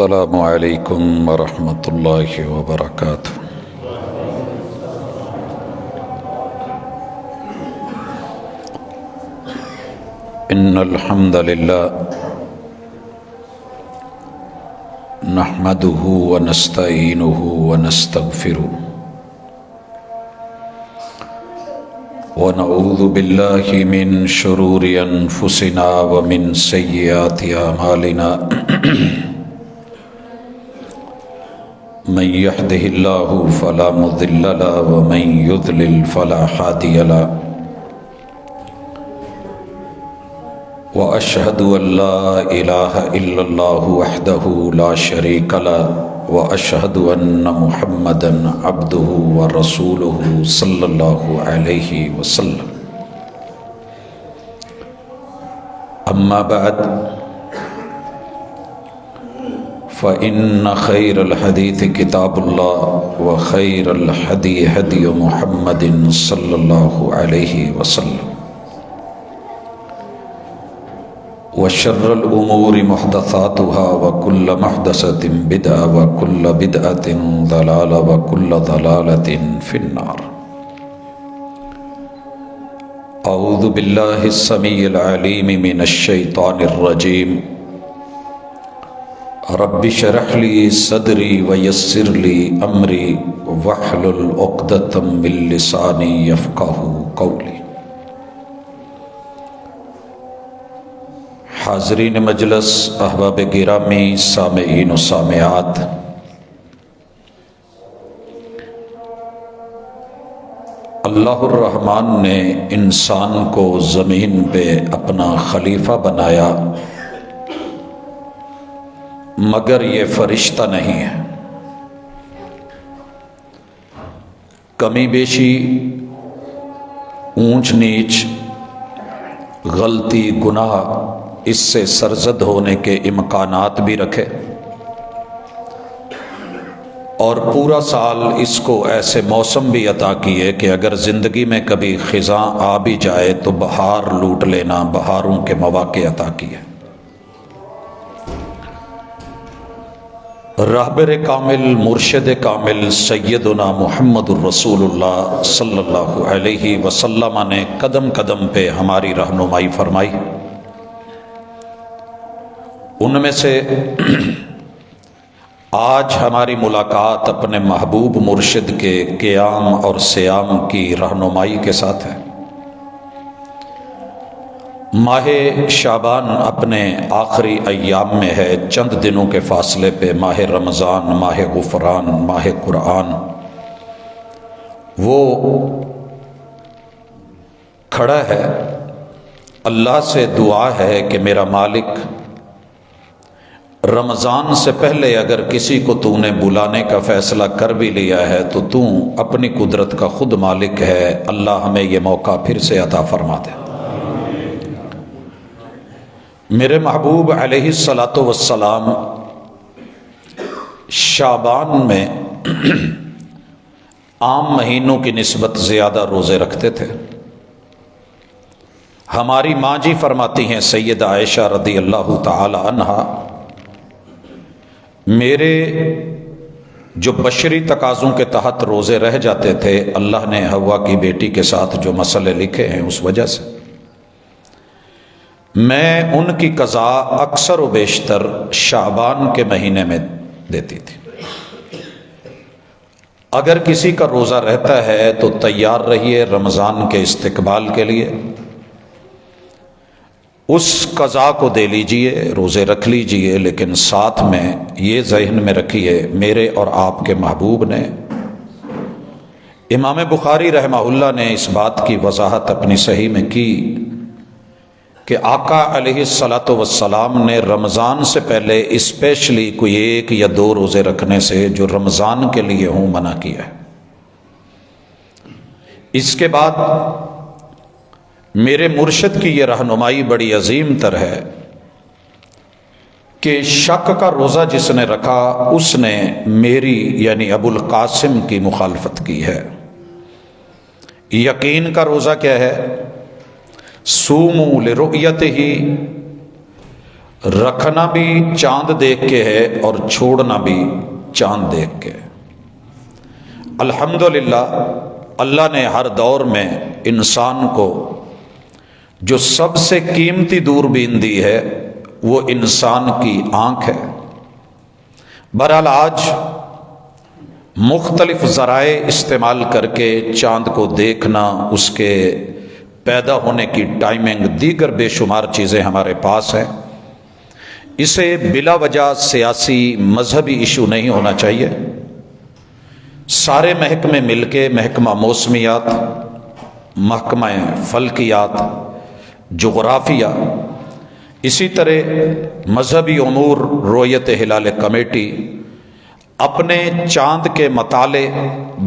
السلام علیکم ورحمۃ اللہ وبرکاتہ۔ ان الحمد للہ نحمده ونستعینه ونستغفره ونعوذ باللہ من شرور انفسنا ومن سیئات اعمالنا من يهده الله فلا مضل له ومن يضلل فلا هادي له وأشهد أن لا إله إلا الله وحده لا شريك له وأشهد أن محمدا عبده ورسوله صلى الله عليه وسلم۔ أما بعد فإن خير الحديث كتاب الله وخير الهدي هدي محمد صلى الله عليه وسلم وشر الأمور محدثاتها وكل محدثة بدعة وكل بدعة ضلالة وكل ضلالة في النار۔ أعوذ بالله السميع العليم من الشيطان الرجيم۔ رب اشرح لي صدري ويسر لي امري واحلل عقدة من لساني يفقهوا قولي۔ حاضرین مجلس، احباب گرامی، سامعین و سامعات، اللہ الرحمن نے انسان کو زمین پہ اپنا خلیفہ بنایا، مگر یہ فرشتہ نہیں ہے۔ کمی بیشی، اونچ نیچ، غلطی، گناہ اس سے سرزد ہونے کے امکانات بھی رکھے، اور پورا سال اس کو ایسے موسم بھی عطا کیے کہ اگر زندگی میں کبھی خزاں آ بھی جائے تو بہار لوٹ لینا، بہاروں کے مواقع عطا کیے۔ رہبر کامل، مرشد کامل سیدنا محمد الرسول اللہ صلی اللہ علیہ وسلم نے قدم قدم پہ ہماری رہنمائی فرمائی۔ ان میں سے آج ہماری ملاقات اپنے محبوب مرشد کے قیام اور صیام کی رہنمائی کے ساتھ ہے۔ ماہ شعبان اپنے آخری ایام میں ہے، چند دنوں کے فاصلے پہ ماہ رمضان، ماہ غفران، ماہ قرآن وہ کھڑا ہے۔ اللہ سے دعا ہے کہ میرا مالک، رمضان سے پہلے اگر کسی کو تو نے بلانے کا فیصلہ کر بھی لیا ہے تو تو اپنی قدرت کا خود مالک ہے، اللہ ہمیں یہ موقع پھر سے عطا فرما دے۔ میرے محبوب علیہ الصلاۃ والسلام شعبان میں عام مہینوں کی نسبت زیادہ روزے رکھتے تھے۔ ہماری ماں جی فرماتی ہیں، سیدہ عائشہ رضی اللہ تعالی عنہا، میرے جو بشری تقاضوں کے تحت روزے رہ جاتے تھے، اللہ نے حوا کی بیٹی کے ساتھ جو مسئلے لکھے ہیں اس وجہ سے میں ان کی قضا اکثر و بیشتر شعبان کے مہینے میں دیتی تھی۔ اگر کسی کا روزہ رہتا ہے تو تیار رہیے رمضان کے استقبال کے لیے، اس قضا کو دے لیجئے، روزے رکھ لیجئے، لیکن ساتھ میں یہ ذہن میں رکھیے، میرے اور آپ کے محبوب نے امام بخاری رحمہ اللہ نے اس بات کی وضاحت اپنی صحیح میں کی کہ آقا علیہ الصلاۃ والسلام نے رمضان سے پہلے اسپیشلی کوئی 1 یا 2 روزے رکھنے سے جو رمضان کے لیے ہوں منع کیا ہے۔ اس کے بعد میرے مرشد کی یہ رہنمائی بڑی عظیم تر ہے کہ شک کا روزہ جس نے رکھا اس نے میری یعنی ابو القاسم کی مخالفت کی ہے۔ یقین کا روزہ کیا ہے؟ صوموا لرؤیتہ، رکھنا بھی چاند دیکھ کے ہے اور چھوڑنا بھی چاند دیکھ کے۔ الحمدللہ اللہ نے ہر دور میں انسان کو جو سب سے قیمتی دوربین دی ہے وہ انسان کی آنکھ ہے۔ بہرحال آج مختلف ذرائع استعمال کر کے چاند کو دیکھنا، اس کے پیدا ہونے کی ٹائمنگ، دیگر بے شمار چیزیں ہمارے پاس ہیں۔ اسے بلا وجہ سیاسی مذہبی ایشو نہیں ہونا چاہیے۔ سارے محکمے مل کے، محکمہ موسمیات، محکمہ فلکیات، جغرافیہ، اسی طرح مذہبی امور رویت ہلال کمیٹی اپنے چاند کے مطالعے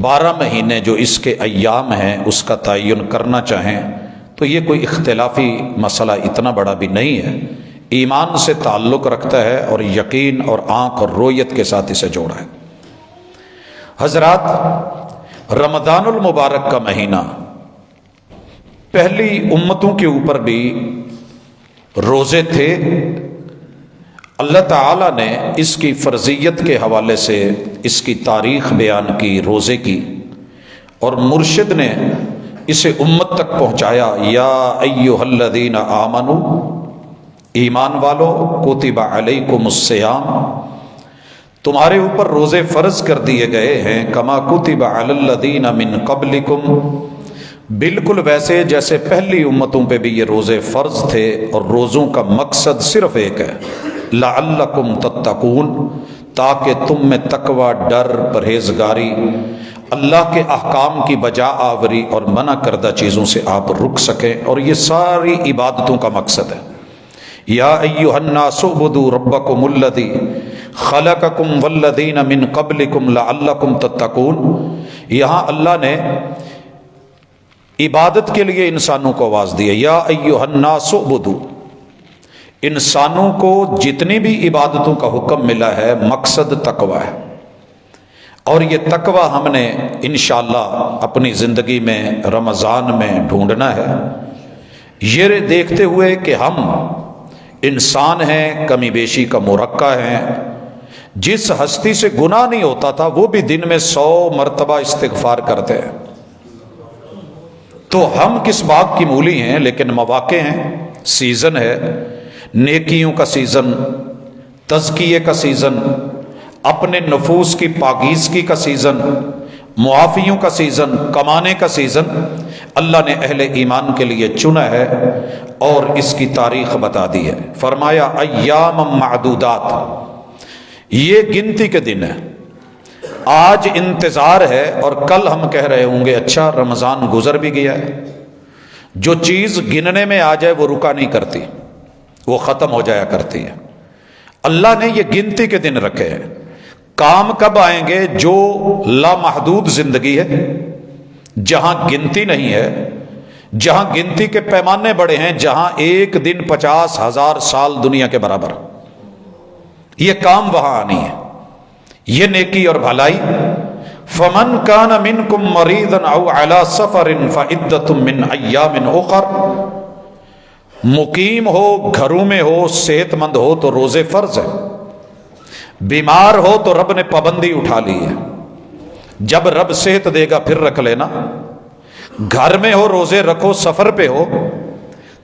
12 مہینے جو اس کے ایام ہیں اس کا تعین کرنا چاہیں تو یہ کوئی اختلافی مسئلہ اتنا بڑا بھی نہیں ہے، ایمان سے تعلق رکھتا ہے اور یقین اور آنکھ اور رویت کے ساتھ اسے جوڑا ہے۔ حضرات، رمضان المبارک کا مہینہ پہلی امتوں کے اوپر بھی روزے تھے۔ اللہ تعالیٰ نے اس کی فرضیت کے حوالے سے اس کی تاریخ بیان کی روزے کی، اور مرشد نے اسے امت تک پہنچایا۔ یا ایھا الذین آمنوا، ایمان والو، کتب علیکم الصیام، تمہارے اوپر روزے فرض کر دیے گئے ہیں، کما کتب علی الذین من قبلکم، بالکل ویسے جیسے پہلی امتوں پہ بھی یہ روزے فرض تھے، اور روزوں کا مقصد صرف ایک ہے، لعلکم تتقون، تاکہ تم میں تقوی، ڈر، پرہیزگاری، اللہ کے احکام کی بجا آوری اور منع کردہ چیزوں سے آپ رک سکیں، اور یہ ساری عبادتوں کا مقصد ہے۔ یا ایھا الناس اعبدوا ربکم الذی خلقکم والذین من قبلکم لعلکم تتقون۔ یہاں اللہ نے عبادت کے لیے انسانوں کو آواز دی ہے، یا ایھا الناس اعبدوا، انسانوں کو جتنی بھی عبادتوں کا حکم ملا ہے مقصد تقوی ہے، اور یہ تقوی ہم نے انشاءاللہ اپنی زندگی میں رمضان میں ڈھونڈنا ہے، یہ دیکھتے ہوئے کہ ہم انسان ہیں، کمی بیشی کا مرکہ ہیں۔ جس ہستی سے گناہ نہیں ہوتا تھا وہ بھی دن میں 100 مرتبہ استغفار کرتے ہیں، تو ہم کس باغ کی مولی ہیں، لیکن مواقع ہیں، سیزن ہے، نیکیوں کا سیزن، تزکیے کا سیزن، اپنے نفوس کی پاکیزگی کا سیزن، معافیوں کا سیزن، کمانے کا سیزن اللہ نے اہل ایمان کے لیے چنا ہے، اور اس کی تاریخ بتا دی ہے۔ فرمایا ایام معدودات، یہ گنتی کے دن ہے۔ آج انتظار ہے، اور کل ہم کہہ رہے ہوں گے اچھا رمضان گزر بھی گیا ہے۔ جو چیز گننے میں آ جائے وہ رکا نہیں کرتی، وہ ختم ہو جایا کرتی ہے۔ اللہ نے یہ گنتی کے دن رکھے ہیں۔ کام کب آئیں گے؟ جو لامحدود زندگی ہے، جہاں گنتی نہیں ہے، جہاں گنتی کے پیمانے بڑے ہیں، جہاں ایک دن 50,000 سال دنیا کے برابر، یہ کام وہاں آنی ہے، یہ نیکی اور بھلائی۔ فمن کان منکم مریضا او علی سفر فعدۃ من ایام اخر، مقیم ہو، گھروں میں ہو، صحت مند ہو تو روزے فرض ہے، بیمار ہو تو رب نے پابندی اٹھا لی ہے، جب رب صحت دے گا پھر رکھ لینا۔ گھر میں ہو روزے رکھو، سفر پہ ہو،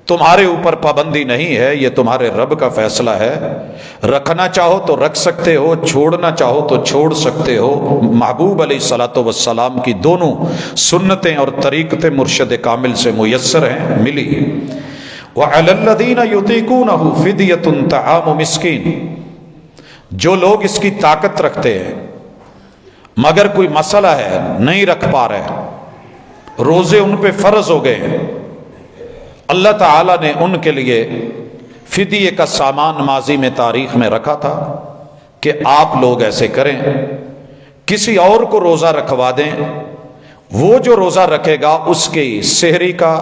تمہارے اوپر پابندی نہیں ہے، یہ تمہارے رب کا فیصلہ ہے۔ رکھنا چاہو تو رکھ سکتے ہو، چھوڑنا چاہو تو چھوڑ سکتے ہو۔ محبوب علیہ الصلوۃ والسلام کی دونوں سنتیں اور طریقتیں مرشد کامل سے میسر ہیں، ملی۔ وعلی الذین یطیقونہ فدیۃ طعام مسکین، جو لوگ اس کی طاقت رکھتے ہیں مگر کوئی مسئلہ ہے نہیں رکھ پا رہے، روزے ان پہ فرض ہو گئے ہیں، اللہ تعالیٰ نے ان کے لیے فدیے کا سامان ماضی میں تاریخ میں رکھا تھا کہ آپ لوگ ایسے کریں، کسی اور کو روزہ رکھوا دیں، وہ جو روزہ رکھے گا اس کی سحری کا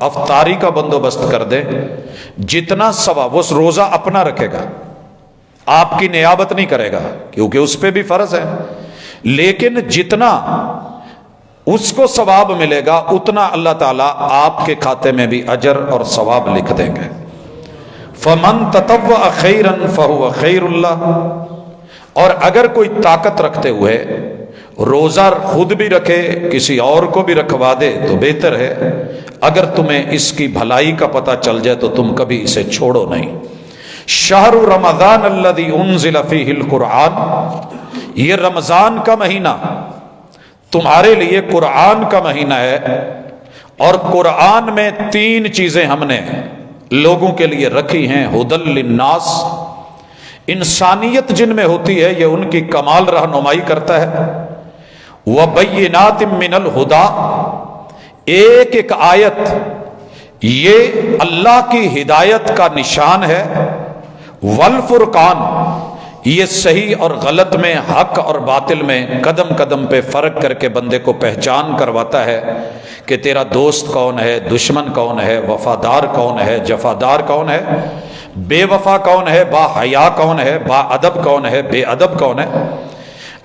افطاری کا بندوبست کر دیں، جتنا ثواب، وہ روزہ اپنا رکھے گا، آپ کی نیابت نہیں کرے گا کیونکہ اس پہ بھی فرض ہے، لیکن جتنا اس کو ثواب ملے گا اتنا اللہ تعالیٰ آپ کے کھاتے میں بھی اجر اور ثواب لکھ دیں گے۔ فمن تطوع خیرا فہو خیر اللہ، اور اگر کوئی طاقت رکھتے ہوئے روزہ خود بھی رکھے کسی اور کو بھی رکھوا دے تو بہتر ہے، اگر تمہیں اس کی بھلائی کا پتہ چل جائے تو تم کبھی اسے چھوڑو نہیں۔ شہر رمضان الذی انزل فیہ القرآن، یہ رمضان کا مہینہ تمہارے لیے قرآن کا مہینہ ہے، اور قرآن میں 3 چیزیں ہم نے لوگوں کے لیے رکھی ہیں، ھدی للناس، انسانیت جن میں ہوتی ہے یہ ان کی کمال رہنمائی کرتا ہے، وبینات من الہدی، ایک ایک آیت یہ اللہ کی ہدایت کا نشان ہے، والفرقان، یہ صحیح اور غلط میں، حق اور باطل میں قدم قدم پہ فرق کر کے بندے کو پہچان کرواتا ہے کہ تیرا دوست کون ہے، دشمن کون ہے، وفادار کون ہے، جفادار کون ہے، بے وفا کون ہے، با حیا کون ہے، با ادب کون ہے، بے ادب کون ہے۔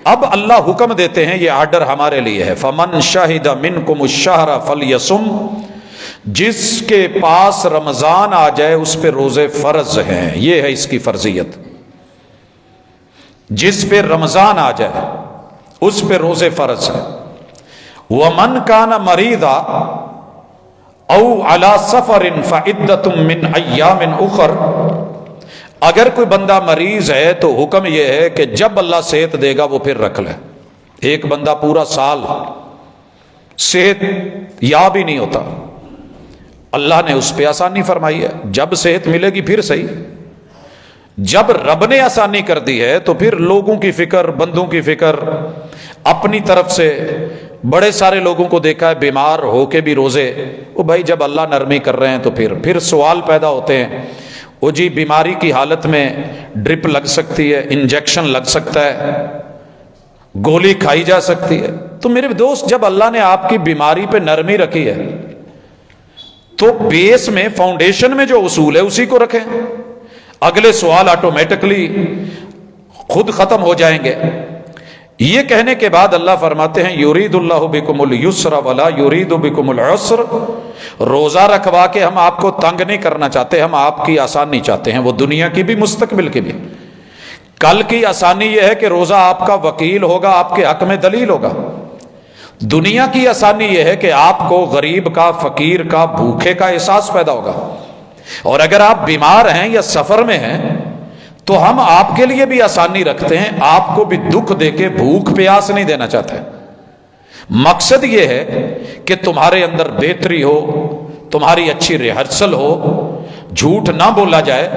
اب اللہ حکم دیتے ہیں، یہ آرڈر ہمارے لیے ہے، فمن شہد منکم الشہر فلیصم، جس کے پاس رمضان آ جائے اس پہ روزے فرض ہیں، یہ ہے اس کی فرضیت، جس پہ رمضان آ جائے اس پہ روزے فرض ہے۔ ومن کان مریضا او علی سفر فعدۃ من ایام اخر، اگر کوئی بندہ مریض ہے تو حکم یہ ہے کہ جب اللہ صحت دے گا وہ پھر رکھ لے۔ ایک بندہ پورا سال صحت یاب ہی نہیں ہوتا، اللہ نے اس پہ آسانی فرمائی ہے، جب صحت ملے گی پھر صحیح، جب رب نے آسانی کر دی ہے تو پھر لوگوں کی فکر، بندوں کی فکر، اپنی طرف سے بڑے سارے لوگوں کو دیکھا ہے بیمار ہو کے بھی روزے، وہ بھائی جب اللہ نرمی کر رہے ہیں تو پھر سوال پیدا ہوتے ہیں، وہ جی بیماری کی حالت میں ڈرپ لگ سکتی ہے، انجیکشن لگ سکتا ہے، گولی کھائی جا سکتی ہے، تو میرے دوست جب اللہ نے آپ کی بیماری پہ نرمی رکھی ہے تو بیس میں، فاؤنڈیشن میں جو اصول ہے اسی کو رکھیں، اگلے سوال آٹومیٹکلی خود ختم ہو جائیں گے۔ یہ کہنے کے بعد اللہ فرماتے ہیں یرید اللہ بکم اليسر ولا یرید بکم العسر، روزہ رکھوا کے ہم آپ کو تنگ نہیں کرنا چاہتے، ہم آپ کی آسانی چاہتے ہیں، وہ دنیا کی بھی مستقبل کی بھی۔ کل کی آسانی یہ ہے کہ روزہ آپ کا وکیل ہوگا، آپ کے حق میں دلیل ہوگا۔ دنیا کی آسانی یہ ہے کہ آپ کو غریب کا، فقیر کا، بھوکے کا احساس پیدا ہوگا، اور اگر آپ بیمار ہیں یا سفر میں ہیں تو ہم آپ کے لیے بھی آسانی رکھتے ہیں، آپ کو بھی دکھ دے کے بھوک پیاس نہیں دینا چاہتے۔ مقصد یہ ہے کہ تمہارے اندر بہتری ہو، تمہاری اچھی ریہرسل ہو، جھوٹ نہ بولا جائے۔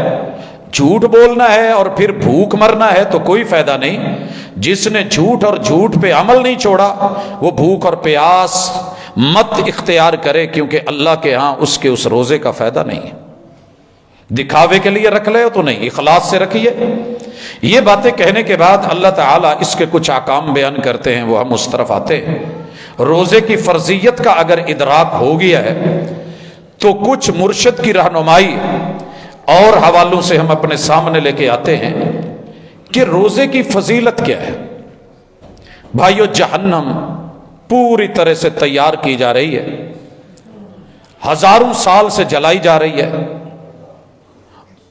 جھوٹ بولنا ہے اور پھر بھوک مرنا ہے تو کوئی فائدہ نہیں۔ جس نے جھوٹ اور جھوٹ پہ عمل نہیں چھوڑا وہ بھوک اور پیاس مت اختیار کرے، کیونکہ اللہ کے ہاں اس کے اس روزے کا فائدہ نہیں ہے۔ دکھاوے کے لیے رکھ لے ہو تو نہیں، اخلاص سے رکھیے۔ یہ باتیں کہنے کے بعد اللہ تعالیٰ اس کے کچھ احکام بیان کرتے ہیں، وہ ہم اس طرف آتے ہیں۔ روزے کی فرضیت کا اگر ادراک ہو گیا ہے تو کچھ مرشد کی رہنمائی اور حوالوں سے ہم اپنے سامنے لے کے آتے ہیں کہ روزے کی فضیلت کیا ہے۔ بھائیو، جہنم پوری طرح سے تیار کی جا رہی ہے، ہزاروں سال سے جلائی جا رہی ہے،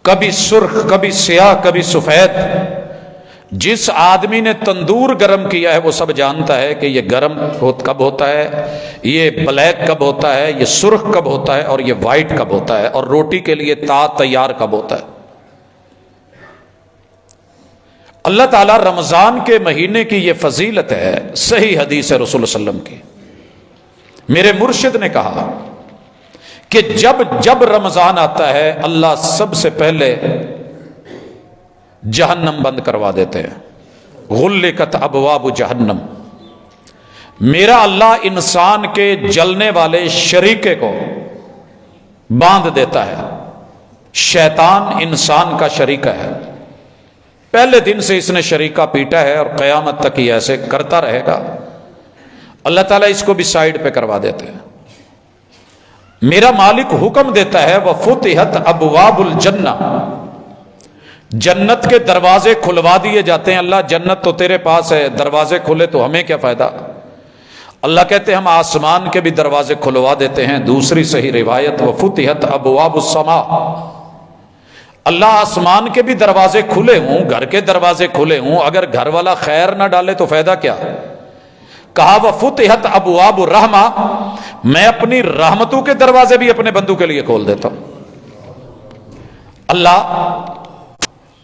کبھی سرخ، کبھی سیاہ، کبھی سفید۔ جس آدمی نے تندور گرم کیا ہے وہ سب جانتا ہے کہ یہ گرم کب ہوتا ہے، یہ بلیک کب ہوتا ہے، یہ سرخ کب ہوتا ہے، اور یہ وائٹ کب ہوتا ہے، اور روٹی کے لیے تیار کب ہوتا ہے۔ اللہ تعالیٰ رمضان کے مہینے کی یہ فضیلت ہے، صحیح حدیث ہے رسول اللہ علیہ وسلم کی۔ میرے مرشد نے کہا کہ جب رمضان آتا ہے اللہ سب سے پہلے جہنم بند کروا دیتے ہیں۔ غلقت ابواب جہنم، میرا اللہ انسان کے جلنے والے شریکے کو باندھ دیتا ہے. شیطان انسان کا شریکہ ہے. پہلے دن سے اس نے شریکہ پیٹا ہے اور قیامت تک ہی ایسے کرتا رہے گا. اللہ تعالیٰ اس کو بھی سائیڈ پہ کروا دیتے ہیں. میرا مالک حکم دیتا ہے وَفُتِحَتْ أَبْوَابُ الْجَنَّةِ، جنت کے دروازے کھلوا دیے جاتے ہیں. اللہ جنت تو تیرے پاس ہے، دروازے کھلے تو ہمیں کیا فائدہ. اللہ کہتے ہیں ہم آسمان کے بھی دروازے کھلوا دیتے ہیں. دوسری صحیح روایت وَفُتِحَتْ أَبْوَابُ السَّمَاءِ، اللہ آسمان کے بھی دروازے کھلے ہوں، گھر کے دروازے کھلے ہوں، اگر گھر والا خیر نہ ڈالے تو فائدہ کیا. کہا وَفُتِحَتْ أَبْوَابُ الرَّحْمَةِ، میں اپنی رحمتوں کے دروازے بھی اپنے بندوں کے لیے کھول دیتا ہوں. اللہ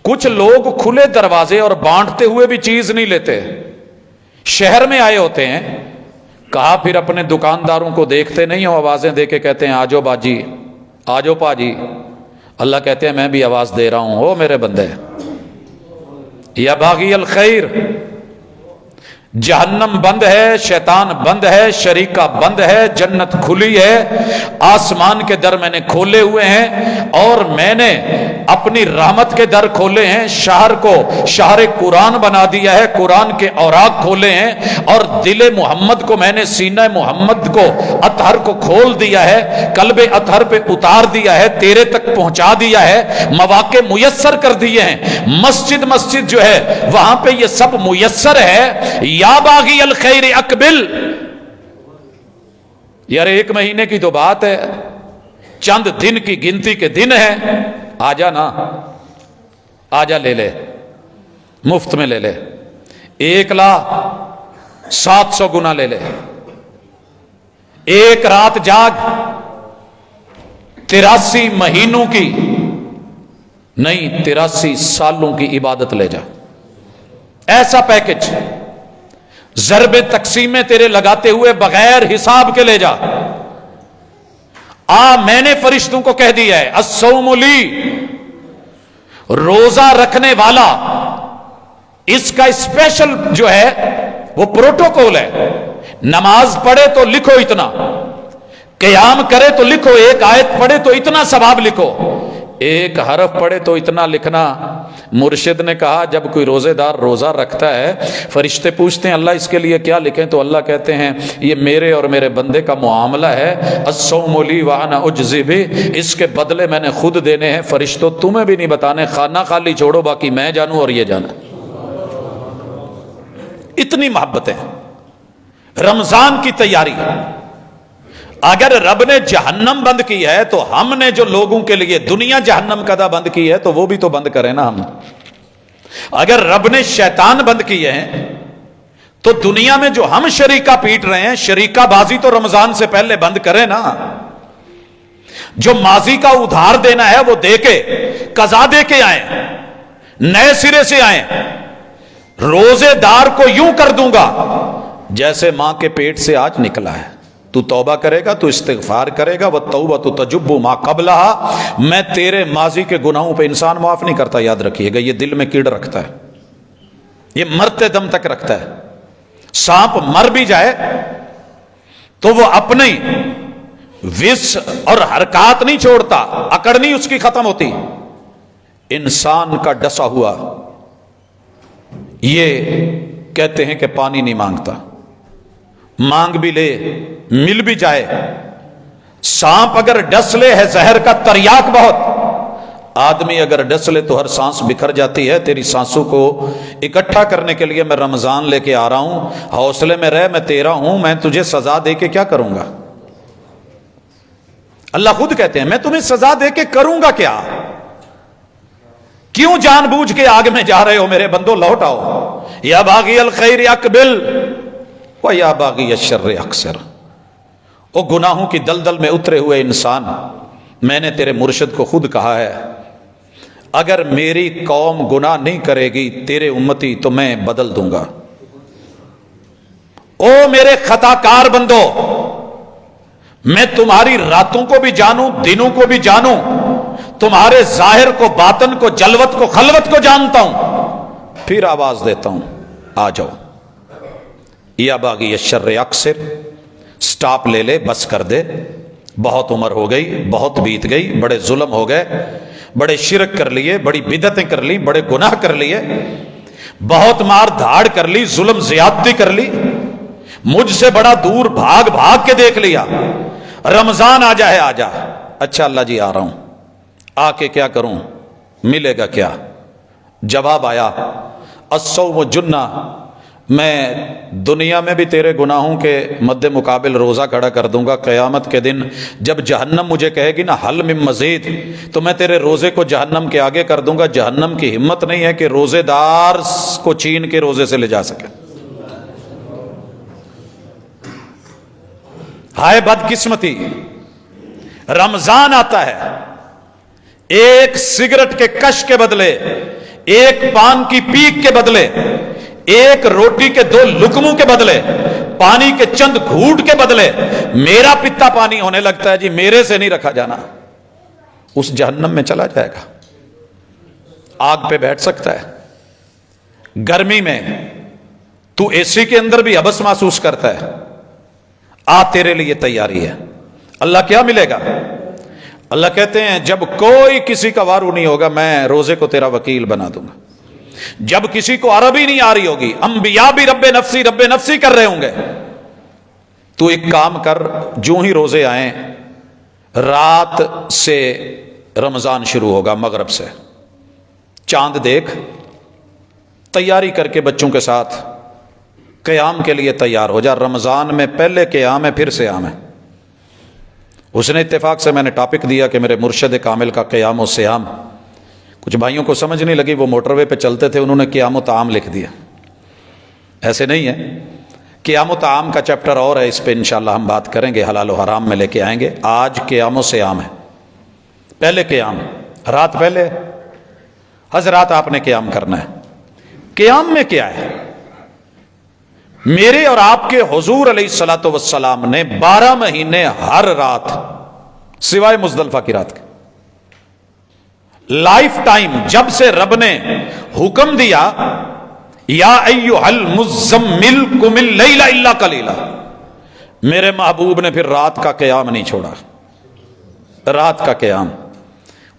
کچھ لوگ کھلے دروازے اور بانٹتے ہوئے بھی چیز نہیں لیتے. شہر میں آئے ہوتے ہیں، کہا پھر اپنے دکانداروں کو دیکھتے نہیں ہو، آوازیں دے کے کہتے ہیں آجو باجی، آجو پاجی. اللہ کہتے ہیں میں بھی آواز دے رہا ہوں، ہو میرے بندے. یا باغی الخیر، جہنم بند ہے، شیطان بند ہے، شریکہ بند ہے، جنت کھلی ہے، آسمان کے در میں نے کھولے ہوئے ہیں اور میں نے اپنی رحمت کے در کھولے ہیں. شہر کو شہر قرآن بنا دیا ہے، قرآن کے اوراق کھولے ہیں اور دل محمد کو میں نے سینہ محمد کو اطہر کو کھول دیا ہے، قلب اطہر پہ اتار دیا ہے، تیرے تک پہنچا دیا ہے، مواقع میسر کر دیے ہیں. مسجد جو ہے وہاں پہ یہ سب میسر ہے. یا باغی الخیر اقبل، یار ایک مہینے کی تو بات ہے، چند دن کی گنتی کے دن ہے. آجا نا، آجا لے لے، مفت میں لے لے. 1,700,000 گنا لے لے. ایک رات جاگ، 83 مہینوں کی نہیں 83 سالوں کی عبادت لے جا. ایسا پیکج ضرب تقسیمیں تیرے لگاتے ہوئے بغیر حساب کے لے جا. میں نے فرشتوں کو کہہ دیا ہے الصوم لی، روزہ رکھنے والا اس کا اسپیشل جو ہے وہ پروٹوکول ہے. نماز پڑھے تو لکھو اتنا، قیام کرے تو لکھو، ایک آیت پڑھے تو اتنا ثواب لکھو، ایک حرف پڑھے تو اتنا لکھنا. مرشد نے کہا جب کوئی روزے دار روزہ رکھتا ہے، فرشتے پوچھتے ہیں اللہ اس کے لیے کیا لکھیں، تو اللہ کہتے ہیں یہ میرے اور میرے بندے کا معاملہ ہے. الصوم لی وانا اجزی بھی، اس کے بدلے میں نے خود دینے ہیں. فرشتوں تمہیں بھی نہیں بتانے، خانہ خالی چھوڑو، باقی میں جانوں اور یہ جانا. اتنی محبتیں. رمضان کی تیاری، اگر رب نے جہنم بند کی ہے تو ہم نے جو لوگوں کے لیے دنیا جہنم کدہ بند کی ہے تو وہ بھی تو بند کریں نا. ہم اگر رب نے شیطان بند کیے ہیں تو دنیا میں جو ہم شریکہ پیٹ رہے ہیں، شریکہ بازی تو رمضان سے پہلے بند کریں نا. جو ماضی کا ادھار دینا ہے وہ دے کے قضا دے کے آئیں، نئے سرے سے آئیں. روزے دار کو یوں کر دوں گا جیسے ماں کے پیٹ سے آج نکلا ہے. تو توبہ کرے گا، تو استغفار کرے گا، وَالتَّوْبَةُ تَجُبُّ مَا قَبْلَهَا، میں تیرے ماضی کے گناہوں پہ انسان معاف نہیں کرتا. یاد رکھیے گا، یہ دل میں کیڑ رکھتا ہے، یہ مرتے دم تک رکھتا ہے. سانپ مر بھی جائے تو وہ اپنی وس اور حرکات نہیں چھوڑتا، اکڑ نہیں اس کی ختم ہوتی. انسان کا ڈسا ہوا یہ کہتے ہیں کہ پانی نہیں مانگتا، مانگ بھی لے مل بھی جائے. سانپ اگر ڈس لے ہے زہر کا تریاک بہت، آدمی اگر ڈس لے تو ہر سانس بکھر جاتی ہے. تیری سانسوں کو اکٹھا کرنے کے لیے میں رمضان لے کے آ رہا ہوں. حوصلے میں رہ، میں تیرا ہوں، میں تجھے سزا دے کے کیا کروں گا. اللہ خود کہتے ہیں میں تمہیں سزا دے کے کروں گا کیا. کیوں جان بوجھ کے آگ میں جا رہے ہو میرے بندو، لوٹ آؤ. یا باغی الخیر اقبل وَيَا بَاغِيَ الشَّرِّ اَقْصِرْ. او گناہوں کی دلدل میں اترے ہوئے انسان، میں نے تیرے مرشد کو خود کہا ہے اگر میری قوم گناہ نہیں کرے گی تیرے امتی تو میں بدل دوں گا. او میرے خطا کار بندو، میں تمہاری راتوں کو بھی جانوں، دنوں کو بھی جانوں، تمہارے ظاہر کو، باطن کو، جلوت کو، خلوت کو جانتا ہوں. پھر آواز دیتا ہوں آ جاؤ. یا باغی الشر اقصر، سٹاپ لے لے، بس کر دے، بہت عمر ہو گئی، بہت بیت گئی، بڑے ظلم ہو گئے، بڑے شرک کر لیے، بڑی بدعتیں کر لی، بڑے گناہ کر لیے، بہت مار دھاڑ کر لی، ظلم زیادتی کر لی، مجھ سے بڑا دور بھاگ بھاگ کے دیکھ لیا، رمضان آ جائے آ جا۔ اچھا اللہ جی آ رہا ہوں، آ کے کیا کروں، ملے گا کیا؟ جواب آیا الصوم جنہ، میں دنیا میں بھی تیرے گناہوں کے مد مقابل روزہ کھڑا کر دوں گا، قیامت کے دن جب جہنم مجھے کہے گی نا حل من مزید، تو میں تیرے روزے کو جہنم کے آگے کر دوں گا۔ جہنم کی ہمت نہیں ہے کہ روزے دار کو چین کے روزے سے لے جا سکے۔ ہائے بدقسمتی، رمضان آتا ہے، ایک سگریٹ کے کش کے بدلے، ایک پان کی پیک کے بدلے، ایک روٹی کے 2 لقموں کے بدلے، پانی کے چند گھونٹ کے بدلے میرا پتا پانی ہونے لگتا ہے، جی میرے سے نہیں رکھا جانا، اس جہنم میں چلا جائے گا۔ آگ پہ بیٹھ سکتا ہے، گرمی میں تو اے سی کے اندر بھی حبس محسوس کرتا ہے، آ تیرے لیے تیاری ہے۔ اللہ کیا ملے گا؟ اللہ کہتے ہیں جب کوئی کسی کا وارو نہیں ہوگا، میں روزے کو تیرا وکیل بنا دوں گا۔ جب کسی کو عربی نہیں آ رہی ہوگی، انبیاء بھی رب نفسی کر رہے ہوں گے، تو ایک کام کر، جو ہی روزے آئیں، رات سے رمضان شروع ہوگا، مغرب سے چاند دیکھ، تیاری کر کے بچوں کے ساتھ قیام کے لیے تیار ہو جا۔ رمضان میں پہلے قیام ہے، پھر سیام ہے۔ اس نے اتفاق سے میں نے ٹاپک دیا کہ میرے مرشد کامل کا قیام و سیام، کچھ بھائیوں کو سمجھ نہیں لگی، وہ موٹر وے پہ چلتے تھے، انہوں نے قیام و طعام لکھ دیا۔ ایسے نہیں ہے، قیام و طعام کا چیپٹر اور ہے، اس پہ انشاءاللہ ہم بات کریں گے، حلال و حرام میں لے کے آئیں گے۔ آج قیام و سیام ہے، پہلے قیام، رات پہلے حضرات آپ نے قیام کرنا ہے۔ قیام میں کیا ہے؟ میرے اور آپ کے حضور علیہ الصلوۃ والسلام نے 12 مہینے ہر رات سوائے مزدلفہ کی رات کے، لائف ٹائم جب سے رب نے حکم دیا یا ایھا المزمل قم اللیل الا قلیلا، میرے محبوب نے پھر رات کا قیام نہیں چھوڑا۔ رات کا قیام،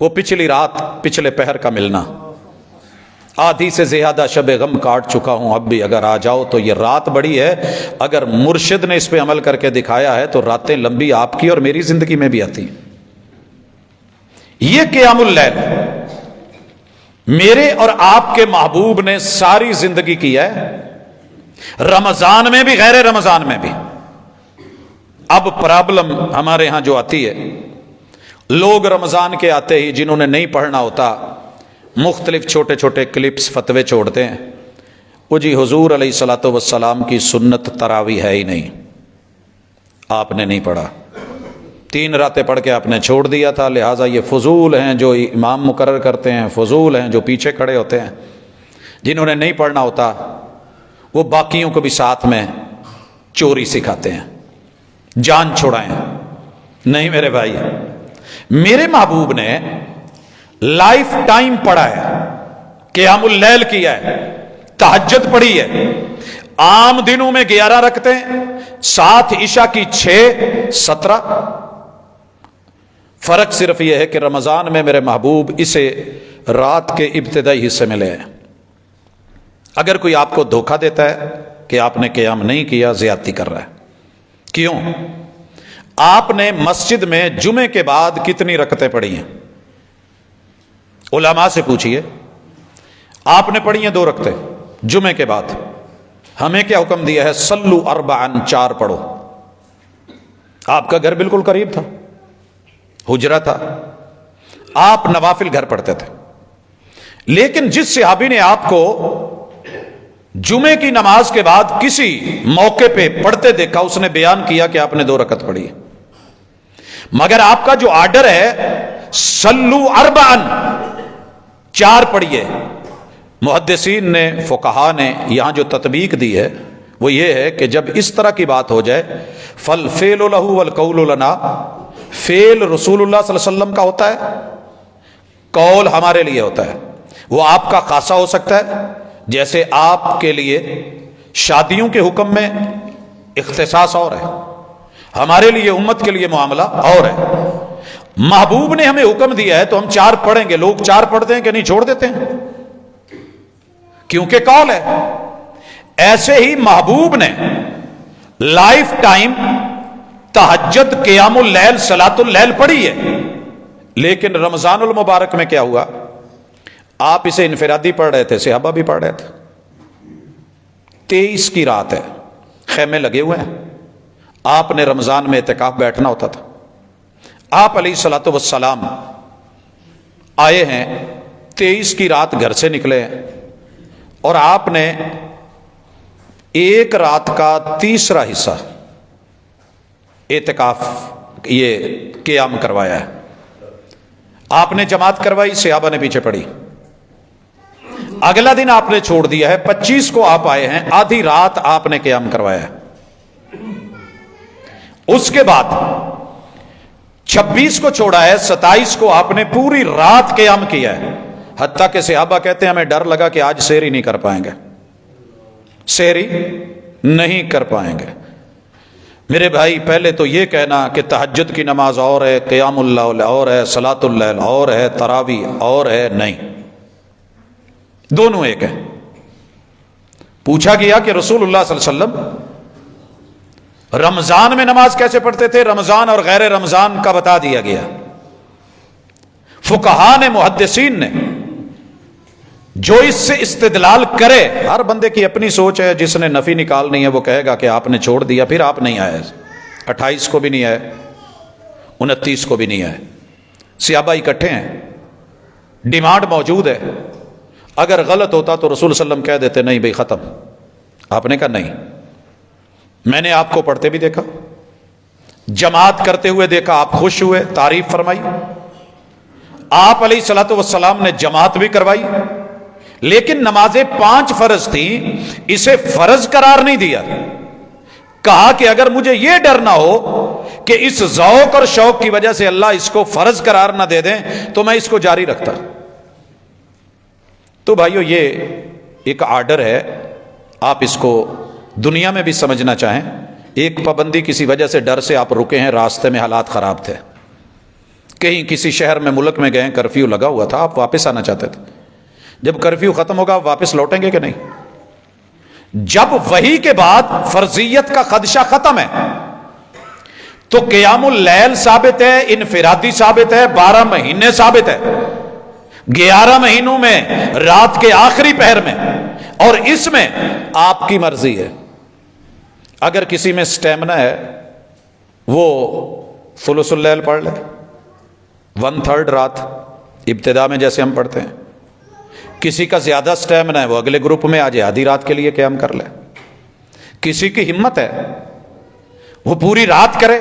وہ پچھلی رات، پچھلے پہر کا ملنا، آدھی سے زیادہ شب غم کاٹ چکا ہوں، اب بھی اگر آ جاؤ تو یہ رات بڑی ہے۔ اگر مرشد نے اس پہ عمل کر کے دکھایا ہے تو راتیں لمبی آپ کی اور میری زندگی میں بھی آتی ہیں۔ یہ قیام اللیل میرے اور آپ کے محبوب نے ساری زندگی کیا ہے، رمضان میں بھی، غیر رمضان میں بھی۔ اب پرابلم ہمارے ہاں جو آتی ہے، لوگ رمضان کے آتے ہی جنہوں نے نہیں پڑھنا ہوتا، مختلف چھوٹے چھوٹے کلپس فتوے چھوڑتے ہیں، وہ جی حضور علیہ الصلوۃ والسلام کی سنت تراویح ہے ہی نہیں، آپ نے نہیں پڑھا، 3 راتیں پڑھ کے آپ نے چھوڑ دیا تھا، لہٰذا یہ فضول ہیں جو امام مقرر کرتے ہیں، فضول ہیں جو پیچھے کھڑے ہوتے ہیں۔ جنہوں نے نہیں پڑھنا ہوتا وہ باقیوں کو بھی ساتھ میں چوری سکھاتے ہیں، جان چھڑائیں۔ نہیں میرے بھائی، میرے محبوب نے لائف ٹائم پڑھا ہے، قیام اللیل کیا ہے، تہجد پڑھی ہے، عام دنوں میں 11 رکھتے ہیں، 7 عشاء کی 6، 17۔ فرق صرف یہ ہے کہ رمضان میں میرے محبوب اسے رات کے ابتدائی حصے میں لے آئے۔ اگر کوئی آپ کو دھوکہ دیتا ہے کہ آپ نے قیام نہیں کیا، زیادتی کر رہا ہے۔ کیوں؟ آپ نے مسجد میں جمعے کے بعد کتنی رکعتیں پڑھی ہیں؟ علماء سے پوچھئے، آپ نے پڑھی ہیں 2 رکعتیں جمعے کے بعد، ہمیں کیا حکم دیا ہے؟ صلو 4، 4 پڑھو۔ آپ کا گھر بالکل قریب تھا، حجرہ تھا، آپ نوافل گھر پڑھتے تھے، لیکن جس صحابی نے آپ کو جمعے کی نماز کے بعد کسی موقع پہ پڑھتے دیکھا، اس نے بیان کیا کہ آپ نے 2 رکعت پڑھی ہے، مگر آپ کا جو آرڈر ہے صلو 4، 4 پڑھیے۔ محدثین نے، فقہاء نے یہاں جو تطبیق دی ہے وہ یہ ہے کہ جب اس طرح کی بات ہو جائے، فالفعل لہ والقول لنا، فعل رسول اللہ صلی اللہ علیہ وسلم کا ہوتا ہے، قول ہمارے لیے ہوتا ہے۔ وہ آپ کا خاصہ ہو سکتا ہے، جیسے آپ کے لیے شادیوں کے حکم میں اختصاص اور ہے، ہمارے لیے امت کے لیے معاملہ اور ہے۔ محبوب نے ہمیں حکم دیا ہے تو ہم 4 پڑھیں گے، لوگ 4 پڑھتے ہیں کہ نہیں چھوڑ دیتے ہیں، کیونکہ قول ہے۔ ایسے ہی محبوب نے لائف ٹائم تہجد، قیام اللیل، صلاۃ اللیل پڑھی ہے، لیکن رمضان المبارک میں کیا ہوا؟ آپ اسے انفرادی پڑھ رہے تھے، صحابہ بھی پڑھ رہے تھے۔ 23 کی رات ہے، خیمے لگے ہوئے ہیں، آپ نے رمضان میں اعتکاف بیٹھنا ہوتا تھا۔ آپ علیہ الصلوۃ والسلام آئے ہیں، 23 کی رات گھر سے نکلے ہیں، اور آپ نے ایک رات کا تیسرا حصہ اعتکاف یہ قیام کروایا ہے۔ آپ نے جماعت کروائی، صحابہ نے پیچھے پڑی۔ اگلا دن آپ نے چھوڑ دیا ہے، 25 کو آپ آئے ہیں، آدھی رات آپ نے قیام کروایا ہے۔ اس کے بعد 26 کو چھوڑا ہے، 27 کو آپ نے پوری رات قیام کیا ہے، حتیٰ کہ صحابہ کہتے ہیں ہمیں ڈر لگا کہ آج سحری نہیں کر پائیں گے، سحری نہیں کر پائیں گے۔ میرے بھائی، پہلے تو یہ کہنا کہ تہجد کی نماز اور ہے، قیام اللہ اور ہے، صلاۃ اللیل اور ہے، تراویح اور ہے، نہیں، دونوں ایک ہیں۔ پوچھا گیا کہ رسول اللہ صلی اللہ علیہ وسلم رمضان میں نماز کیسے پڑھتے تھے؟ رمضان اور غیر رمضان کا بتا دیا گیا۔ فقہاء نے، محدثین نے جو اس سے استدلال کرے، ہر بندے کی اپنی سوچ ہے، جس نے نفی نکالنی ہے وہ کہے گا کہ آپ نے چھوڑ دیا، پھر آپ نہیں آئے، 28 کو بھی نہیں آئے، 29 کو بھی نہیں آئے، صحابہ اکٹھے ہیں، ڈیمانڈ موجود ہے۔ اگر غلط ہوتا تو رسول صلی اللہ علیہ وسلم کہہ دیتے نہیں بھائی ختم، آپ نے کہا نہیں، میں نے آپ کو پڑھتے بھی دیکھا، جماعت کرتے ہوئے دیکھا، آپ خوش ہوئے، تعریف فرمائی، آپ علیہ الصلوۃ والسلام نے جماعت بھی کروائی، لیکن نمازیں 5 فرض تھیں، اسے فرض قرار نہیں دیا۔ کہا کہ اگر مجھے یہ ڈر نہ ہو کہ اس ذوق اور شوق کی وجہ سے اللہ اس کو فرض قرار نہ دے دیں تو میں اس کو جاری رکھتا۔ تو بھائیو، یہ ایک آرڈر ہے، آپ اس کو دنیا میں بھی سمجھنا چاہیں۔ ایک پابندی کسی وجہ سے، ڈر سے آپ رکے ہیں، راستے میں حالات خراب تھے، کہیں کسی شہر میں، ملک میں گئے، کرفیو لگا ہوا تھا، آپ واپس آنا چاہتے تھے، جب کرفیو ختم ہوگا آپ واپس لوٹیں گے کہ نہیں؟ جب وحی کے بعد فرضیت کا خدشہ ختم ہے تو قیام اللیل ثابت ہے، انفرادی ثابت ہے، 12 مہینے ثابت ہے، 11 مہینوں میں رات کے آخری پہر میں، اور اس میں آپ کی مرضی ہے۔ اگر کسی میں سٹیمنا ہے وہ ثلث اللیل پڑھ لے، 1/3 رات ابتدا میں جیسے ہم پڑھتے ہیں۔ کسی کا زیادہ سٹیمنا ہے وہ اگلے گروپ میں آ جائے، آدھی رات کے لیے قیام کر لے۔ کسی کی ہمت ہے وہ پوری رات کرے،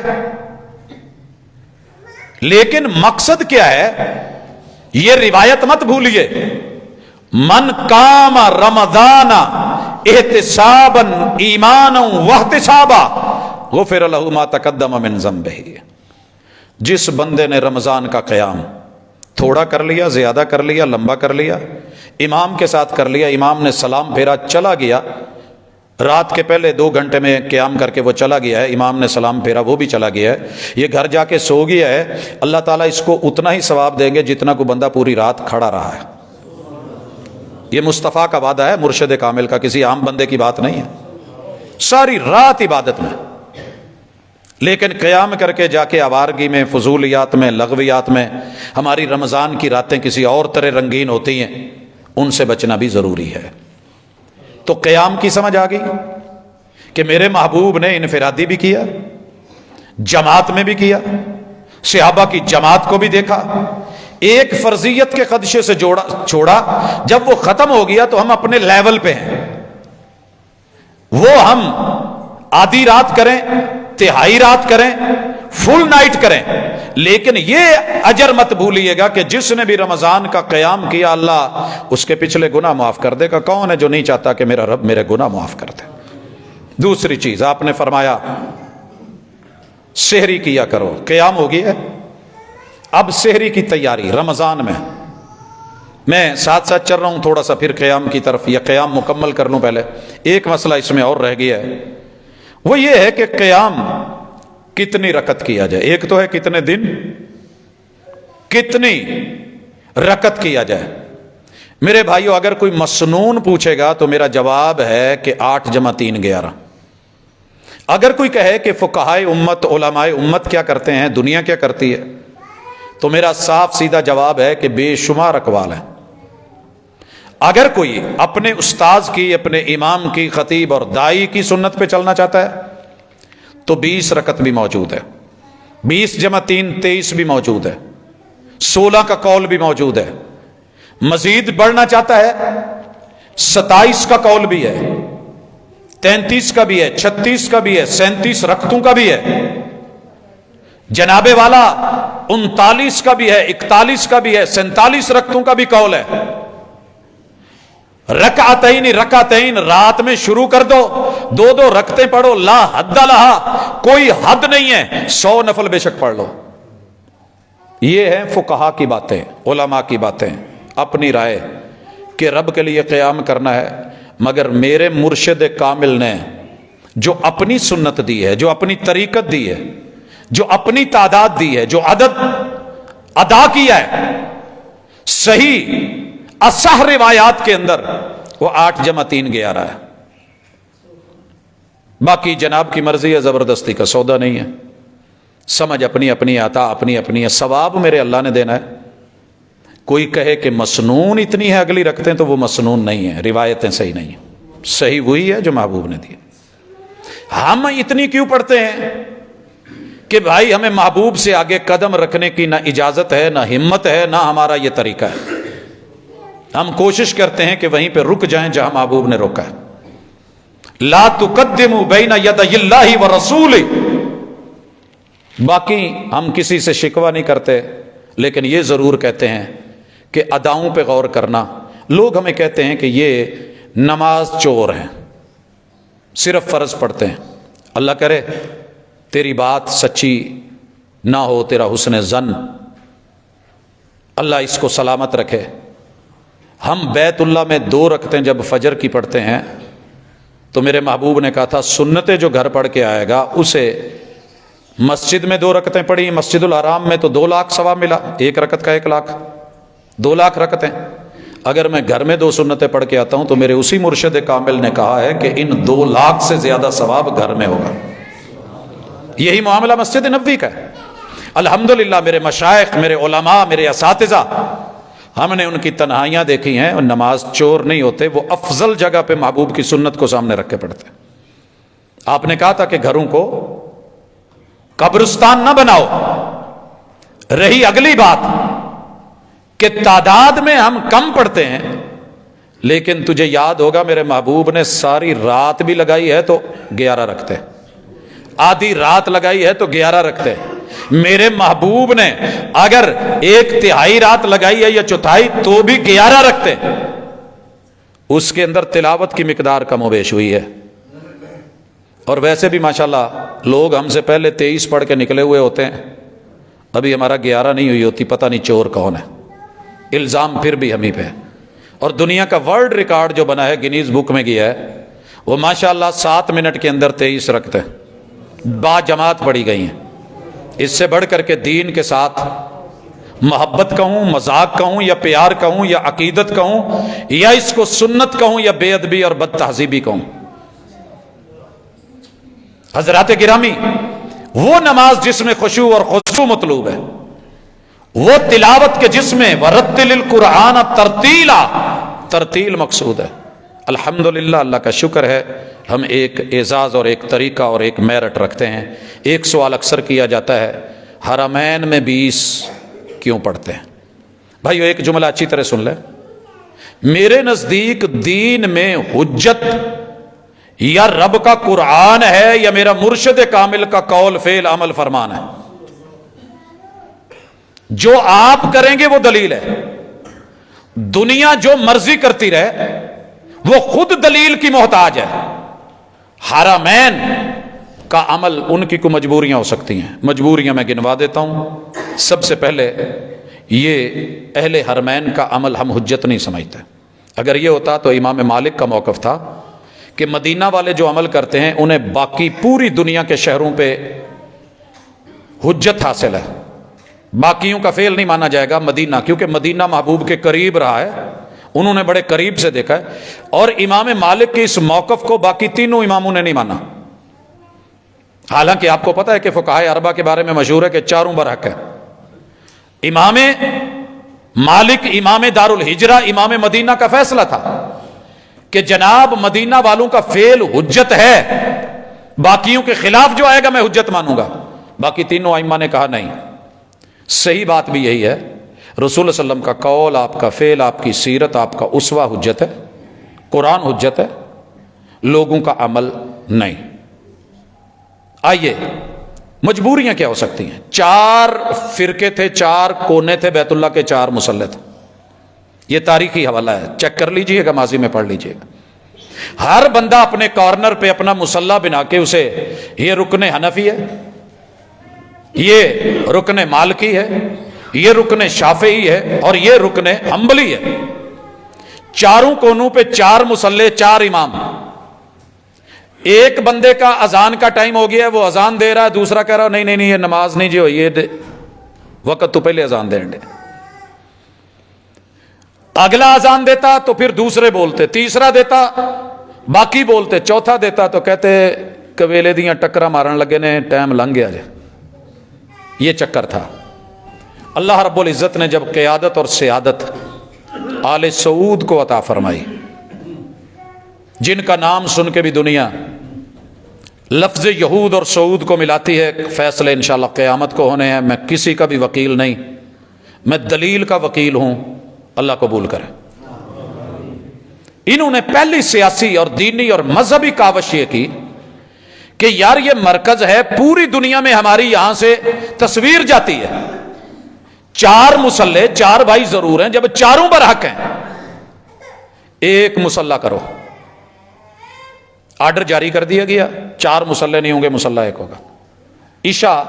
لیکن مقصد کیا ہے یہ روایت مت بھولیے، من قام رمضان احتسابا ایمانا واحتسابا غفر له ما تقدم من ذنبہ۔ جس بندے نے رمضان کا قیام تھوڑا کر لیا، زیادہ کر لیا، لمبا کر لیا، امام کے ساتھ کر لیا، امام نے سلام پھیرا، چلا گیا، رات کے پہلے 2 گھنٹے میں قیام کر کے وہ چلا گیا ہے، امام نے سلام پھیرا، وہ بھی چلا گیا ہے، یہ گھر جا کے سو گیا ہے، اللہ تعالیٰ اس کو اتنا ہی ثواب دیں گے جتنا کو بندہ پوری رات کھڑا رہا ہے۔ یہ مصطفیٰ کا وعدہ ہے، مرشد کامل کا، کسی عام بندے کی بات نہیں ہے، ساری رات عبادت میں۔ لیکن قیام کر کے جا کے آوارگی میں، فضولیات میں، لغویات میں، ہماری رمضان کی راتیں کسی اور طرح رنگین ہوتی ہیں، ان سے بچنا بھی ضروری ہے۔ تو قیام کی سمجھ آ گئی کہ میرے محبوب نے انفرادی بھی کیا، جماعت میں بھی کیا، صحابہ کی جماعت کو بھی دیکھا، ایک فرضیت کے خدشے سے چھوڑا، جب وہ ختم ہو گیا تو ہم اپنے لیول پہ ہیں، وہ ہم آدھی رات کریں، تہائی رات کریں، فل نائٹ کریں، لیکن یہ اجر مت بھولیے گا کہ جس نے بھی رمضان کا قیام کیا اللہ اس کے پچھلے گناہ معاف کر دے گا۔ کون ہے جو نہیں چاہتا کہ میرا رب میرے گناہ معاف کر دے؟ دوسری چیز آپ نے فرمایا سحری کیا کرو، قیام ہو گیا ہے، اب سحری کی تیاری رمضان میں میں ساتھ ساتھ چل رہا ہوں تھوڑا سا پھر قیام کی طرف، یا قیام مکمل کر لوں پہلے. ایک مسئلہ اس میں اور رہ گیا ہے، وہ یہ ہے کہ قیام کتنی رکعت کیا جائے. ایک تو ہے کتنے دن کتنی رکعت کیا جائے. میرے بھائیو اگر کوئی مسنون پوچھے گا تو میرا جواب ہے کہ 8 + 3 11. اگر کوئی کہے کہ فقہائے امت علماء امت کیا کرتے ہیں، دنیا کیا کرتی ہے، تو میرا صاف سیدھا جواب ہے کہ بے شمار اقوال ہیں. اگر کوئی اپنے استاذ کی، اپنے امام کی، خطیب اور دائی کی سنت پہ چلنا چاہتا ہے تو 20 رکعت بھی موجود ہے، 20 + 3 23 بھی موجود ہے، 16 کا قول بھی موجود ہے. مزید بڑھنا چاہتا ہے 27 کا قول بھی ہے، 33 کا بھی ہے، 36 کا بھی ہے، 37 رکعتوں کا بھی ہے. جناب والا 39 کا بھی ہے، 41 کا بھی ہے، 47 رکعتوں کا بھی قول ہے. رکعتین رات میں شروع کر دو، 2 رکعتیں پڑھو، لا حد لہا، کوئی حد نہیں ہے، 100 نفل بے شک پڑھ لو. یہ ہیں فقہا کی باتیں، علماء کی باتیں، اپنی رائے کہ رب کے لیے قیام کرنا ہے. مگر میرے مرشد کامل نے جو اپنی سنت دی ہے، جو اپنی طریقت دی ہے، جو اپنی تعداد دی ہے، جو عدد ادا کیا ہے، صحیح اصح روایات کے اندر وہ 8 + 3 11 ہے. باقی جناب کی مرضی ہے، زبردستی کا سودا نہیں ہے. سمجھ اپنی اپنی آتا، اپنی اپنی ہے، ثواب میرے اللہ نے دینا ہے. کوئی کہے کہ مسنون اتنی ہے اگلی رکھتے ہیں تو وہ مسنون نہیں ہے، روایتیں صحیح نہیں ہیں. صحیح وہی ہے جو محبوب نے دی. ہم اتنی کیوں پڑھتے ہیں کہ بھائی ہمیں محبوب سے آگے قدم رکھنے کی نہ اجازت ہے، نہ ہمت ہے، نہ ہمارا یہ طریقہ ہے. ہم کوشش کرتے ہیں کہ وہیں پہ رک جائیں جہاں محبوب نے روکا ہے. لا تقدموا بین یدی اللہ ورسولہ. باقی ہم کسی سے شکوہ نہیں کرتے، لیکن یہ ضرور کہتے ہیں کہ اداؤں پہ غور کرنا. لوگ ہمیں کہتے ہیں کہ یہ نماز چور ہیں، صرف فرض پڑھتے ہیں. اللہ کرے تیری بات سچی نہ ہو، تیرا حسن ظن، اللہ اس کو سلامت رکھے. ہم بیت اللہ میں 2 رکعتیں جب فجر کی پڑھتے ہیں تو میرے محبوب نے کہا تھا سنتیں جو گھر پڑھ کے آئے گا اسے مسجد میں 2 رکعتیں پڑھی، مسجد الحرام میں تو 2 لاکھ ثواب ملا، 1 رکعت کا 1 لاکھ، 2 لاکھ رکعتیں. اگر میں گھر میں 2 سنتیں پڑھ کے آتا ہوں تو میرے اسی مرشد کامل نے کہا ہے کہ ان 2 لاکھ سے زیادہ ثواب گھر میں ہوگا. یہی معاملہ مسجد نبوی کا ہے. الحمدللہ میرے مشائخ، میرے علماء، میرے اساتذہ، ہم نے ان کی تنہائیاں دیکھی ہیں، اور نماز چور نہیں ہوتے. وہ افضل جگہ پہ محبوب کی سنت کو سامنے رکھ کے پڑھتے. آپ نے کہا تھا کہ گھروں کو قبرستان نہ بناؤ. رہی اگلی بات کہ تعداد میں ہم کم پڑھتے ہیں، لیکن تجھے یاد ہوگا میرے محبوب نے ساری رات بھی لگائی ہے تو 11 رکھتے، آدھی رات لگائی ہے تو 11 رکھتے. میرے محبوب نے اگر 1/3 رات لگائی ہے یا 1/4 تو بھی 11 رکھتے. اس کے اندر تلاوت کی مقدار کم و بیش ہوئی ہے. اور ویسے بھی ماشاءاللہ لوگ ہم سے پہلے 23 پڑھ کے نکلے ہوئے ہوتے ہیں، ابھی ہمارا 11 نہیں ہوئی ہوتی. پتہ نہیں چور کون ہے. الزام پھر بھی ہم ہی پہ. اور دنیا کا ورلڈ ریکارڈ جو بنا ہے، گنیز بک میں گیا ہے، وہ ماشاءاللہ 7 منٹ کے اندر 23 رکھتے با جماعت پڑھی گئی ہیں. اس سے بڑھ کر کے دین کے ساتھ محبت کہوں، مذاق کہوں، یا پیار کہوں، یا عقیدت کہوں، یا اس کو سنت کہوں، یا بے ادبی اور بد تہذیبی کہوں. حضرات گرامی، وہ نماز جس میں خشوع اور خضوع مطلوب ہے، وہ تلاوت کے جس میں ورتل القرآن ترتیلا، ترتیل مقصود ہے. الحمدللہ اللہ کا شکر ہے ہم ایک اعزاز اور ایک طریقہ اور ایک میرٹ رکھتے ہیں. ایک سوال اکثر کیا جاتا ہے، حرمین میں 20 کیوں پڑھتے ہیں؟ بھائیو ایک جملہ اچھی طرح سن لیں. میرے نزدیک دین میں حجت یا رب کا قرآن ہے یا میرا مرشد کامل کا قول، فعل، عمل، فرمان ہے. جو آپ کریں گے وہ دلیل ہے. دنیا جو مرضی کرتی رہے وہ خود دلیل کی محتاج ہے. حرمین کا عمل ان کی کو مجبوریاں ہو سکتی ہیں. مجبوریاں میں گنوا دیتا ہوں. سب سے پہلے یہ اہل حرمین کا عمل ہم حجت نہیں سمجھتے۔ اگر یہ ہوتا تو امام مالک کا موقف تھا کہ مدینہ والے جو عمل کرتے ہیں انہیں باقی پوری دنیا کے شہروں پہ حجت حاصل ہے، باقیوں کا فعل نہیں مانا جائے گا مدینہ، کیونکہ مدینہ محبوب کے قریب رہا ہے، انہوں نے بڑے قریب سے دیکھا ہے۔ اور امام مالک کے اس موقف کو باقی تینوں اماموں نے نہیں مانا، حالانکہ آپ کو پتہ ہے کہ فقہائے اربعہ کے بارے میں مشہور ہے کہ چاروں برحق ہے۔ امام مالک امام دار الہجرہ امام مدینہ کا فیصلہ تھا کہ جناب مدینہ والوں کا فعل حجت ہے، باقیوں کے خلاف جو آئے گا میں حجت مانوں گا۔ باقی تینوں ائمہ نے کہا نہیں، صحیح بات بھی یہی ہے، رسول صلی اللہ علیہ وسلم کا قول، آپ کا فعل، آپ کی سیرت، آپ کا اسوہ حجت ہے، قرآن حجت ہے، لوگوں کا عمل نہیں۔ آئیے مجبوریاں کیا ہو سکتی ہیں؟ 4 فرقے تھے، 4 کونے تھے بیت اللہ کے، 4 مصلے تھے۔ یہ تاریخی حوالہ ہے، چیک کر لیجئے گا، ماضی میں پڑھ لیجئے گا۔ ہر بندہ اپنے کارنر پہ اپنا مصلی بنا کے اسے یہ رکن حنفی ہے، یہ رکن مالکی ہے، یہ رکن شافعی ہے، اور یہ رکن حنبلی ہے۔ چاروں کونوں پہ 4 مصلے، 4 امام۔ ایک بندے کا اذان کا ٹائم ہو گیا ہے، وہ اذان دے رہا ہے، دوسرا کہہ رہا ہے نہیں یہ نماز نہیں جو یہ وقت تو پہلے اذان دیں گے۔ اگلا اذان دیتا تو پھر دوسرے بولتے، تیسرا دیتا باقی بولتے، چوتھا دیتا تو کہتے کبیلے دیاں ٹکرا مارن لگے نے، ٹائم لنگ گیا جائے۔ یہ چکر تھا۔ اللہ رب العزت نے جب قیادت اور سیادت آل سعود کو عطا فرمائی، جن کا نام سن کے بھی دنیا لفظ یہود اور سعود کو ملاتی ہے، فیصلے انشاءاللہ قیامت کو ہونے ہیں، میں کسی کا بھی وکیل نہیں، میں دلیل کا وکیل ہوں، اللہ قبول کرے۔ انہوں نے پہلی سیاسی اور دینی اور مذہبی کاوش یہ کی کہ یار یہ مرکز ہے، پوری دنیا میں ہماری یہاں سے تصویر جاتی ہے، 4 مصلے، 4 بھائی ضرور ہیں، جب چاروں برحق ہیں ایک مصلہ کرو۔ آرڈر جاری کر دیا گیا، 4 مصلے نہیں ہوں گے، مصلہ ایک ہوگا۔ عشاء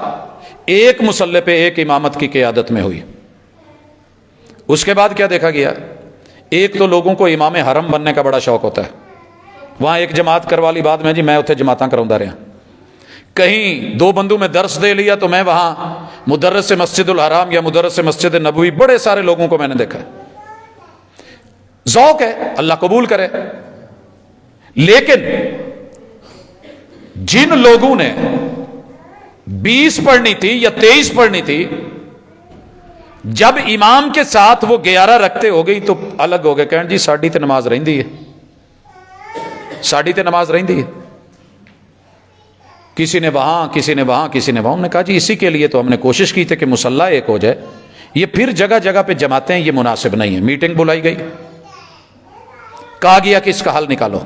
ایک مصلے پہ ایک امامت کی قیادت میں ہوئی۔ اس کے بعد کیا دیکھا گیا؟ ایک تو لوگوں کو امام حرم بننے کا بڑا شوق ہوتا ہے، وہاں ایک جماعت کروا لی، بعد میں جی میں اتنے جماعتاں کراؤں رہا، کہیں 2 بندوں میں درس دے لیا تو میں وہاں مدرس سے مسجد الحرام یا مدرس سے مسجد نبوی، بڑے سارے لوگوں کو میں نے دیکھا ہے۔ ذوق ہے، اللہ قبول کرے۔ لیکن جن لوگوں نے 20 پڑھنی تھی یا 23 پڑھنی تھی، جب امام کے ساتھ وہ 11 رکھتے ہو گئی تو الگ ہو گئے، کہن جی ساڑی تے نماز رہندی ہے، ساڑی تے نماز رہندی ہے۔ کسی نے وہاں، کسی نے وہاں، کسی نے وہاں۔ ہم نے کہا جی اسی کے لیے تو ہم نے کوشش کی تھی کہ مصلی ایک ہو جائے، یہ پھر جگہ جگہ پہ جماعتیں یہ مناسب نہیں ہے۔ میٹنگ بلائی گئی، کہا گیا کہ اس کا حل نکالو۔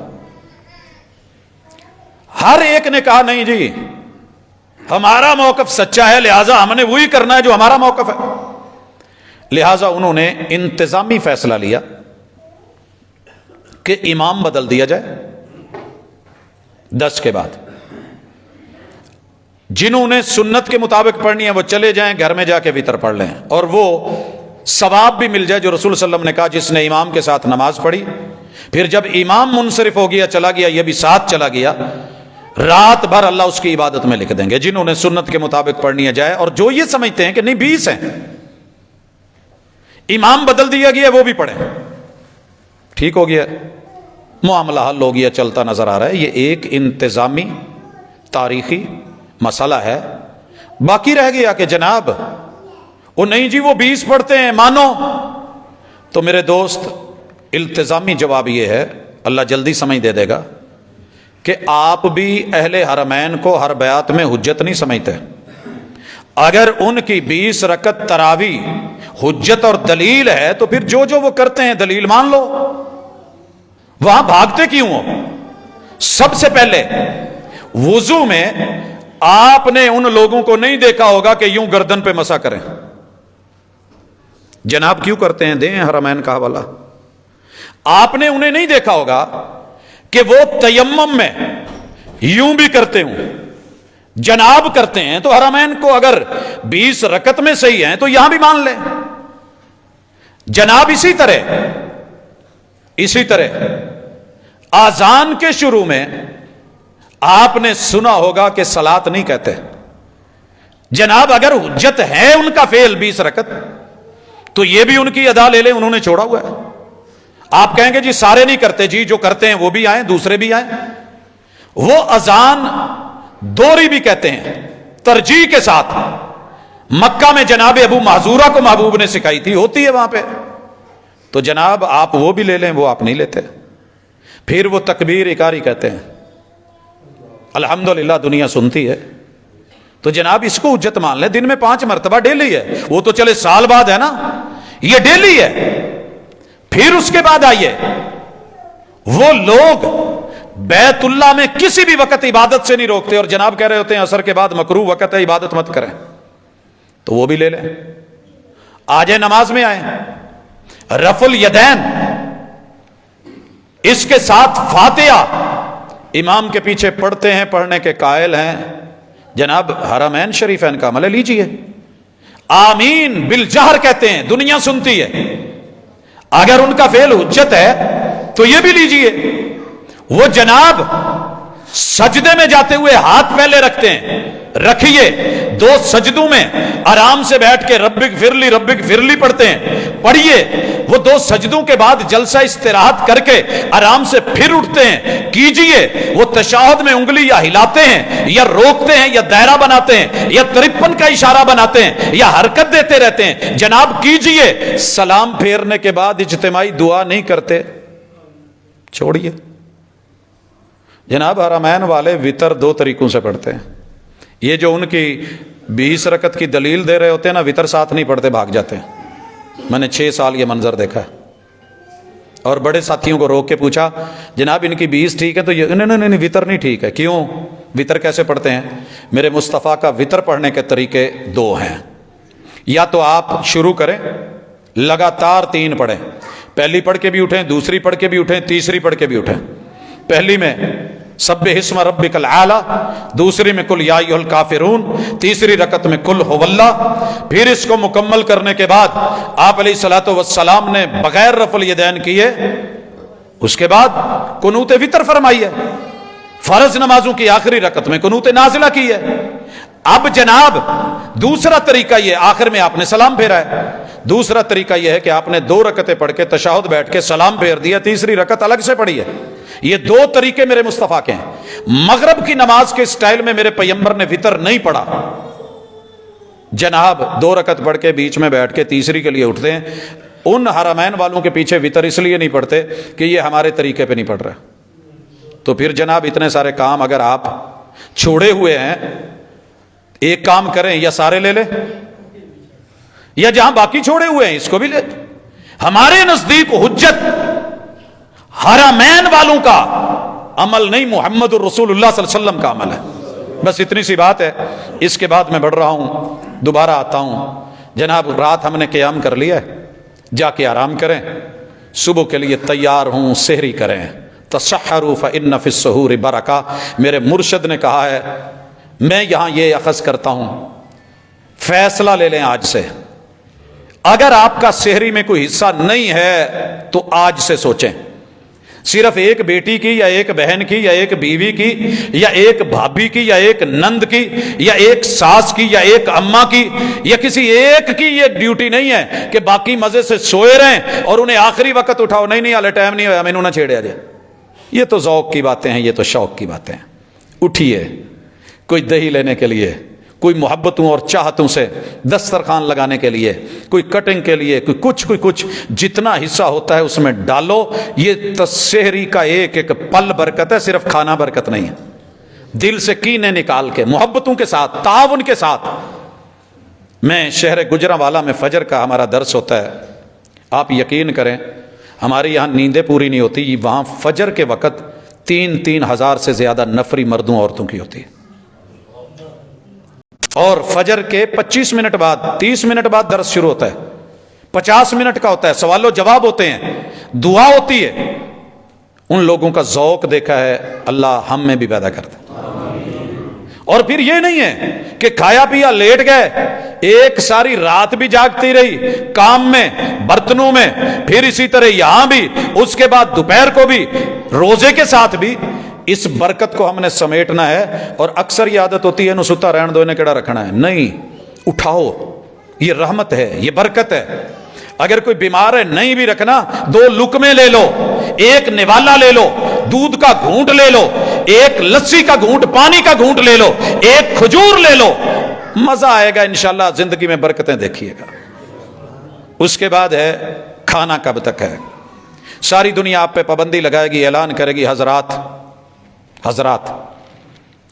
ہر ایک نے کہا نہیں جی ہمارا موقف سچا ہے، لہٰذا ہم نے وہی کرنا ہے جو ہمارا موقف ہے۔ لہٰذا انہوں نے انتظامی فیصلہ لیا کہ امام بدل دیا جائے 10 کے بعد۔ جنہوں نے سنت کے مطابق پڑھنی ہے وہ چلے جائیں، گھر میں جا کے وتر پڑھ لیں، اور وہ ثواب بھی مل جائے جو رسول صلی اللہ علیہ وسلم نے کہا جس نے امام کے ساتھ نماز پڑھی، پھر جب امام منصرف ہو گیا، چلا گیا، یہ بھی ساتھ چلا گیا، رات بھر اللہ اس کی عبادت میں لکھ دیں گے۔ جنہوں نے سنت کے مطابق پڑھنی ہے جائے، اور جو یہ سمجھتے ہیں کہ نہیں 20 ہیں، امام بدل دیا گیا وہ بھی پڑھیں، ٹھیک ہو گیا، معاملہ حل ہو گیا، چلتا نظر آ رہا ہے۔ یہ ایک انتظامی تاریخی مسئلہ ہے۔ باقی رہ گیا کہ جناب وہ نہیں جی وہ 20 پڑھتے ہیں مانو، تو میرے دوست التزامی جواب یہ ہے، اللہ جلدی سمجھ دے دے گا، کہ آپ بھی اہل حرمین کو ہر بیعت میں حجت نہیں سمجھتے۔ اگر ان کی 20 رکعت تراویح حجت اور دلیل ہے تو پھر جو جو وہ کرتے ہیں دلیل مان لو، وہاں بھاگتے کیوں ہو؟ سب سے پہلے وضو میں آپ نے ان لوگوں کو نہیں دیکھا ہوگا کہ یوں گردن پہ مسا کریں، جناب کیوں کرتے ہیں؟ دیں حرمین کا حوالہ۔ آپ نے انہیں نہیں دیکھا ہوگا کہ وہ تیمم میں یوں بھی کرتے ہوں، جناب کرتے ہیں، تو حرمین کو اگر 20 رکعت میں صحیح ہیں تو یہاں بھی مان لیں۔ جناب اسی طرح آذان کے شروع میں آپ نے سنا ہوگا کہ صلاۃ نہیں کہتے. جناب اگر حجت ہے ان کا فعل 20 رکعت تو یہ بھی ان کی ادا لے لیں، انہوں نے چھوڑا ہوا ہے. آپ کہیں گے جی سارے نہیں کرتے، جی جو کرتے ہیں وہ بھی آئیں، دوسرے بھی آئیں. وہ اذان دوہری بھی کہتے ہیں ترجیح کے ساتھ. مکہ میں جناب ابو محذورہ کو محبوب نے سکھائی تھی، ہوتی ہے وہاں پہ. تو جناب آپ وہ بھی لے لیں، وہ آپ نہیں لیتے. پھر وہ تکبیر اکاری کہتے ہیں، الحمدللہ دنیا سنتی ہے. تو جناب اس کو حجت مان لیں، دن میں 5 مرتبہ ڈیلی ہے. وہ تو چلے سال بعد ہے نا، یہ ڈیلی ہے. پھر اس کے بعد آئیے، وہ لوگ بیت اللہ میں کسی بھی وقت عبادت سے نہیں روکتے، اور جناب کہہ رہے ہوتے ہیں عصر کے بعد مکروہ وقت ہے، عبادت مت کریں. تو وہ بھی لے لیں. آج نماز میں آئیں، رفع الیدین، اس کے ساتھ فاتحہ امام کے پیچھے پڑھتے ہیں، پڑھنے کے قائل ہیں. جناب حرمین شریفین کا عمل لیجئے. آمین بالجہر کہتے ہیں، دنیا سنتی ہے. اگر ان کا فعل حجت ہے تو یہ بھی لیجئے. وہ جناب سجدے میں جاتے ہوئے ہاتھ پہلے رکھتے ہیں، رکھیے. 2 سجدوں میں آرام سے بیٹھ کے ربک فرلی پڑھتے ہیں، پڑھیے. وہ 2 سجدوں کے بعد جلسہ استراحت کر کے آرام سے پھر اٹھتے ہیں، کیجئے. وہ تشہد میں انگلی یا ہلاتے ہیں یا روکتے ہیں یا دائرہ بناتے ہیں یا 53 کا اشارہ بناتے ہیں یا حرکت دیتے رہتے ہیں. جناب کیجئے. سلام پھیرنے کے بعد اجتماعی دعا نہیں کرتے، چھوڑیے. جناب حرمین والے وتر 2 طریقوں سے پڑھتے ہیں. یہ جو ان کی 20 رکعت کی دلیل دے رہے ہوتے ہیں نا، وتر ساتھ نہیں پڑھتے، بھاگ جاتے ہیں. میں نے 6 سال یہ منظر دیکھا ہے. اور بڑے ساتھیوں کو روک کے پوچھا جناب ان کی 20 ٹھیک ہے؟ تو یہ نہیں وتر نہیں ٹھیک ہے. کیوں؟ وتر کیسے پڑھتے ہیں؟ میرے مصطفیٰ کا وتر پڑھنے کے طریقے 2 ہیں. یا تو آپ شروع کریں لگاتار 3 پڑھیں، پہلی پڑھ کے بھی اٹھیں، دوسری پڑھ کے بھی اٹھیں، تیسری پڑھ کے بھی اٹھیں. پہلی میں سبح اسم ربک الاعلی، دوسری میں قل یا ایھا الکافرون، تیسری رکعت میں قل ھو اللہ. پھر اس کو مکمل کرنے کے بعد آپ علیہ الصلوۃ والسلام نے بغیر رفع الیدین کیے اس کے بعد قنوت وتر فرمائی ہے. فرض نمازوں کی آخری رکعت میں قنوت نازلہ کی ہے. اب جناب دوسرا طریقہ یہ، آخر میں آپ نے سلام پھیرا ہے. دوسرا طریقہ یہ ہے کہ آپ نے 2 رکعتیں پڑھ کے تشہد بیٹھ کے سلام پھیر دیا، تیسری رکعت الگ سے پڑھی ہے. یہ 2 طریقے میرے مصطفیٰ کے ہیں. مغرب کی نماز کے سٹائل میں میرے پیغمبر نے وتر نہیں پڑھا. جناب 2 رکعت پڑھ کے بیچ میں بیٹھ کے تیسری کے لیے اٹھتے ہیں. ان حرمین والوں کے پیچھے وتر اس لیے نہیں پڑھتے کہ یہ ہمارے طریقے پہ نہیں پڑھ رہے. تو پھر جناب اتنے سارے کام اگر آپ چھوڑے ہوئے ہیں، ایک کام کریں، یا سارے لے لیں یا جہاں باقی چھوڑے ہوئے ہیں اس کو بھی لے. ہمارے نزدیک حجت حرمین والوں کا عمل نہیں، محمد الرسول اللہ صلی اللہ علیہ وسلم کا عمل ہے. بس اتنی سی بات ہے. اس کے بعد میں بڑھ رہا ہوں، دوبارہ آتا ہوں. جناب رات ہم نے قیام کر لیا ہے، جا کے آرام کریں، صبح کے لیے تیار ہوں، سحری کریں. تسحروا فإن فی السحور برکہ. میرے مرشد نے کہا ہے، میں یہاں یہ اخذ کرتا ہوں، فیصلہ لے لیں آج سے. اگر آپ کا سحری میں کوئی حصہ نہیں ہے تو آج سے سوچیں. صرف ایک بیٹی کی یا ایک بہن کی یا ایک بیوی کی یا ایک بھابھی کی یا ایک نند کی یا ایک ساس کی یا ایک اماں کی یا کسی ایک کی یہ ڈیوٹی نہیں ہے کہ باقی مزے سے سوئے رہیں اور انہیں آخری وقت اٹھاؤ. نہیں ہالے ٹائم نہیں ہوا، میں نہ چھیڑے جائے. یہ تو ذوق کی باتیں ہیں، یہ تو شوق کی باتیں ہیں. اٹھیے، کوئی دہی لینے کے لیے، کوئی محبتوں اور چاہتوں سے دسترخوان لگانے کے لیے، کوئی کٹنگ کے لیے، کوئی کچھ جتنا حصہ ہوتا ہے اس میں ڈالو. یہ سحری کا ایک ایک پل برکت ہے، صرف کھانا برکت نہیں ہے. دل سے کینے نکال کے، محبتوں کے ساتھ، تعاون کے ساتھ. میں شہر گجرانوالہ میں فجر کا ہمارا درس ہوتا ہے. آپ یقین کریں ہمارے یہاں نیندیں پوری نہیں ہوتی، وہاں فجر کے وقت 3 ہزار سے زیادہ نفری مردوں عورتوں کی ہوتی ہے. اور فجر کے 25 منٹ بعد 30 منٹ بعد درس شروع ہوتا ہے، 50 منٹ کا ہوتا ہے، سوال و جواب ہوتے ہیں، دعا ہوتی ہے. ان لوگوں کا ذوق دیکھا ہے، اللہ ہم میں بھی پیدا کر دے. اور پھر یہ نہیں ہے کہ کھایا پیا لیٹ گئے، ایک ساری رات بھی جاگتی رہی کام میں برتنوں میں، پھر اسی طرح یہاں بھی، اس کے بعد دوپہر کو بھی روزے کے ساتھ بھی۔ اس برکت کو ہم نے سمیٹنا ہے، اور اکثر یہ عادت ہوتی ہے نو ستا رہن دو انہیں کیڑا رکھنا ہے، نہیں، اٹھاؤ، یہ رحمت ہے، یہ برکت ہے۔ اگر کوئی بیمار ہے نہیں بھی رکھنا، 2 لقمے لے لو، ایک نوالا لے لو، دودھ کا گھونٹ لے لو، ایک لسی کا گھونٹ، پانی کا گھونٹ لے لو، ایک کھجور لے لو، مزہ آئے گا انشاءاللہ، زندگی میں برکتیں دیکھیے گا۔ اس کے بعد ہے کھانا کب تک ہے۔ ساری دنیا آپ پہ پابندی لگائے گی، اعلان کرے گی، حضرات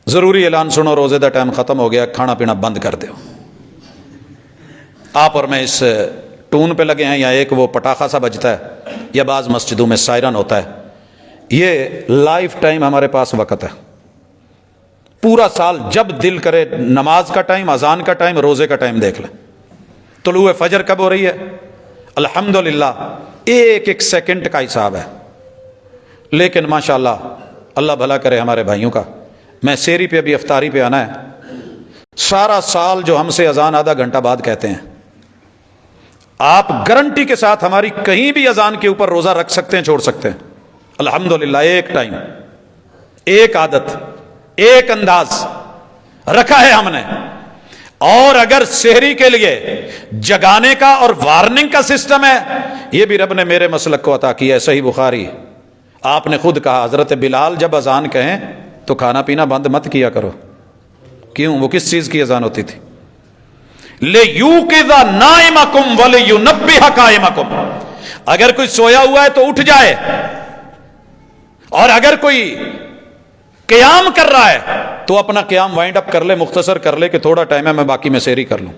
ضروری اعلان سنو، روزے دا ٹائم ختم ہو گیا، کھانا پینا بند کر دو۔ آپ اور میں اس ٹون پہ لگے ہیں، یا ایک وہ پٹاخہ سا بجتا ہے، یا بعض مسجدوں میں سائرن ہوتا ہے، یہ لائف ٹائم ہمارے پاس وقت ہے۔ پورا سال جب دل کرے، نماز کا ٹائم، اذان کا ٹائم، روزے کا ٹائم دیکھ لیں۔ طلوع فجر کب ہو رہی ہے؟ الحمدللہ ایک ایک سیکنڈ کا حساب ہے۔ لیکن ماشاءاللہ اللہ بھلا کرے ہمارے بھائیوں کا، میں سیری پہ ابھی افطاری پہ آنا ہے، سارا سال جو ہم سے اذان آدھا گھنٹہ بعد کہتے ہیں، آپ گارنٹی کے ساتھ ہماری کہیں بھی اذان کے اوپر روزہ رکھ سکتے ہیں، چھوڑ سکتے ہیں۔ الحمدللہ ایک ٹائم، ایک عادت، ایک انداز رکھا ہے ہم نے۔ اور اگر سحری کے لیے جگانے کا اور وارننگ کا سسٹم ہے، یہ بھی رب نے میرے مسلک کو عطا کیا ہے۔ صحیح بخاری، آپ نے خود کہا حضرت بلال جب اذان کہیں تو کھانا پینا بند مت کیا کرو۔ کیوں؟ وہ کس چیز کی اذان ہوتی تھی؟ لِيُوقِظَ نَائِمَكُمْ وَلِيُنَبِّهَ قَائِمَكُمْ، اگر کوئی سویا ہوا ہے تو اٹھ جائے، اور اگر کوئی قیام کر رہا ہے تو اپنا قیام وائنڈ اپ کر لے، مختصر کر لے کہ تھوڑا ٹائم ہے، میں باقی میں سحری کر لوں۔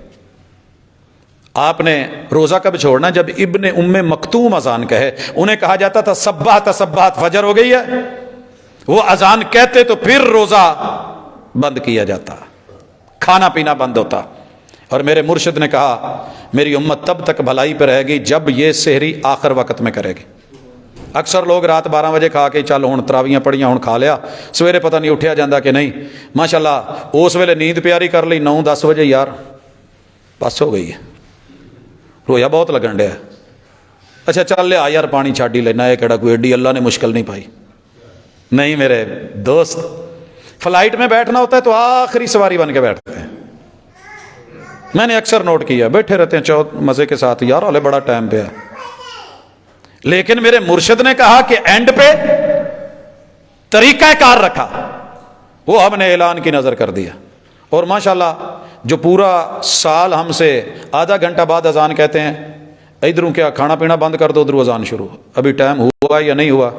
آپ نے روزہ کب چھوڑنا؟ جب ابن ام مکتوم اذان کہے، انہیں کہا جاتا تھا سبحت فجر ہو گئی ہے، وہ اذان کہتے تو پھر روزہ بند کیا جاتا، کھانا پینا بند ہوتا۔ اور میرے مرشد نے کہا میری امت تب تک بھلائی پہ رہے گی جب یہ سحری آخر وقت میں کرے گی۔ اکثر لوگ رات 12 بجے کھا کے چل ہن تراویاں پڑھیاں، ہن کھا لیا، سویرے پتہ نہیں اٹھیا جاندہ کہ نہیں، ماشاءاللہ اس ویلے نیند پیاری کر لی 9-10 بجے، یار بس ہو گئی ہے، رویا بہت لگن ڈیا ہے، اچھا چل لیا یار پانی چھاڑی لینا، یہ کہڑا کوئی ایڈی اللہ نے مشکل نہیں پائی۔ نہیں میرے دوست، فلائٹ میں بیٹھنا ہوتا ہے تو آخری سواری بن کے بیٹھتے ہیں۔ میں نے اکثر نوٹ کیا، بیٹھے رہتے ہیں مزے کے ساتھ، یار ہلے بڑا ٹائم پہ ہے، لیکن میرے مرشد نے کہا کہ اینڈ پہ طریقہ کار رکھا، وہ ہم نے اعلان کی نظر کر دیا۔ اور ماشاءاللہ جو پورا سال ہم سے آدھا گھنٹہ بعد اذان کہتے ہیں، ادھروں کیا کھانا پینا بند کر دو، ادھروں اذان شروع، ابھی ٹائم ہوا یا نہیں ہوا،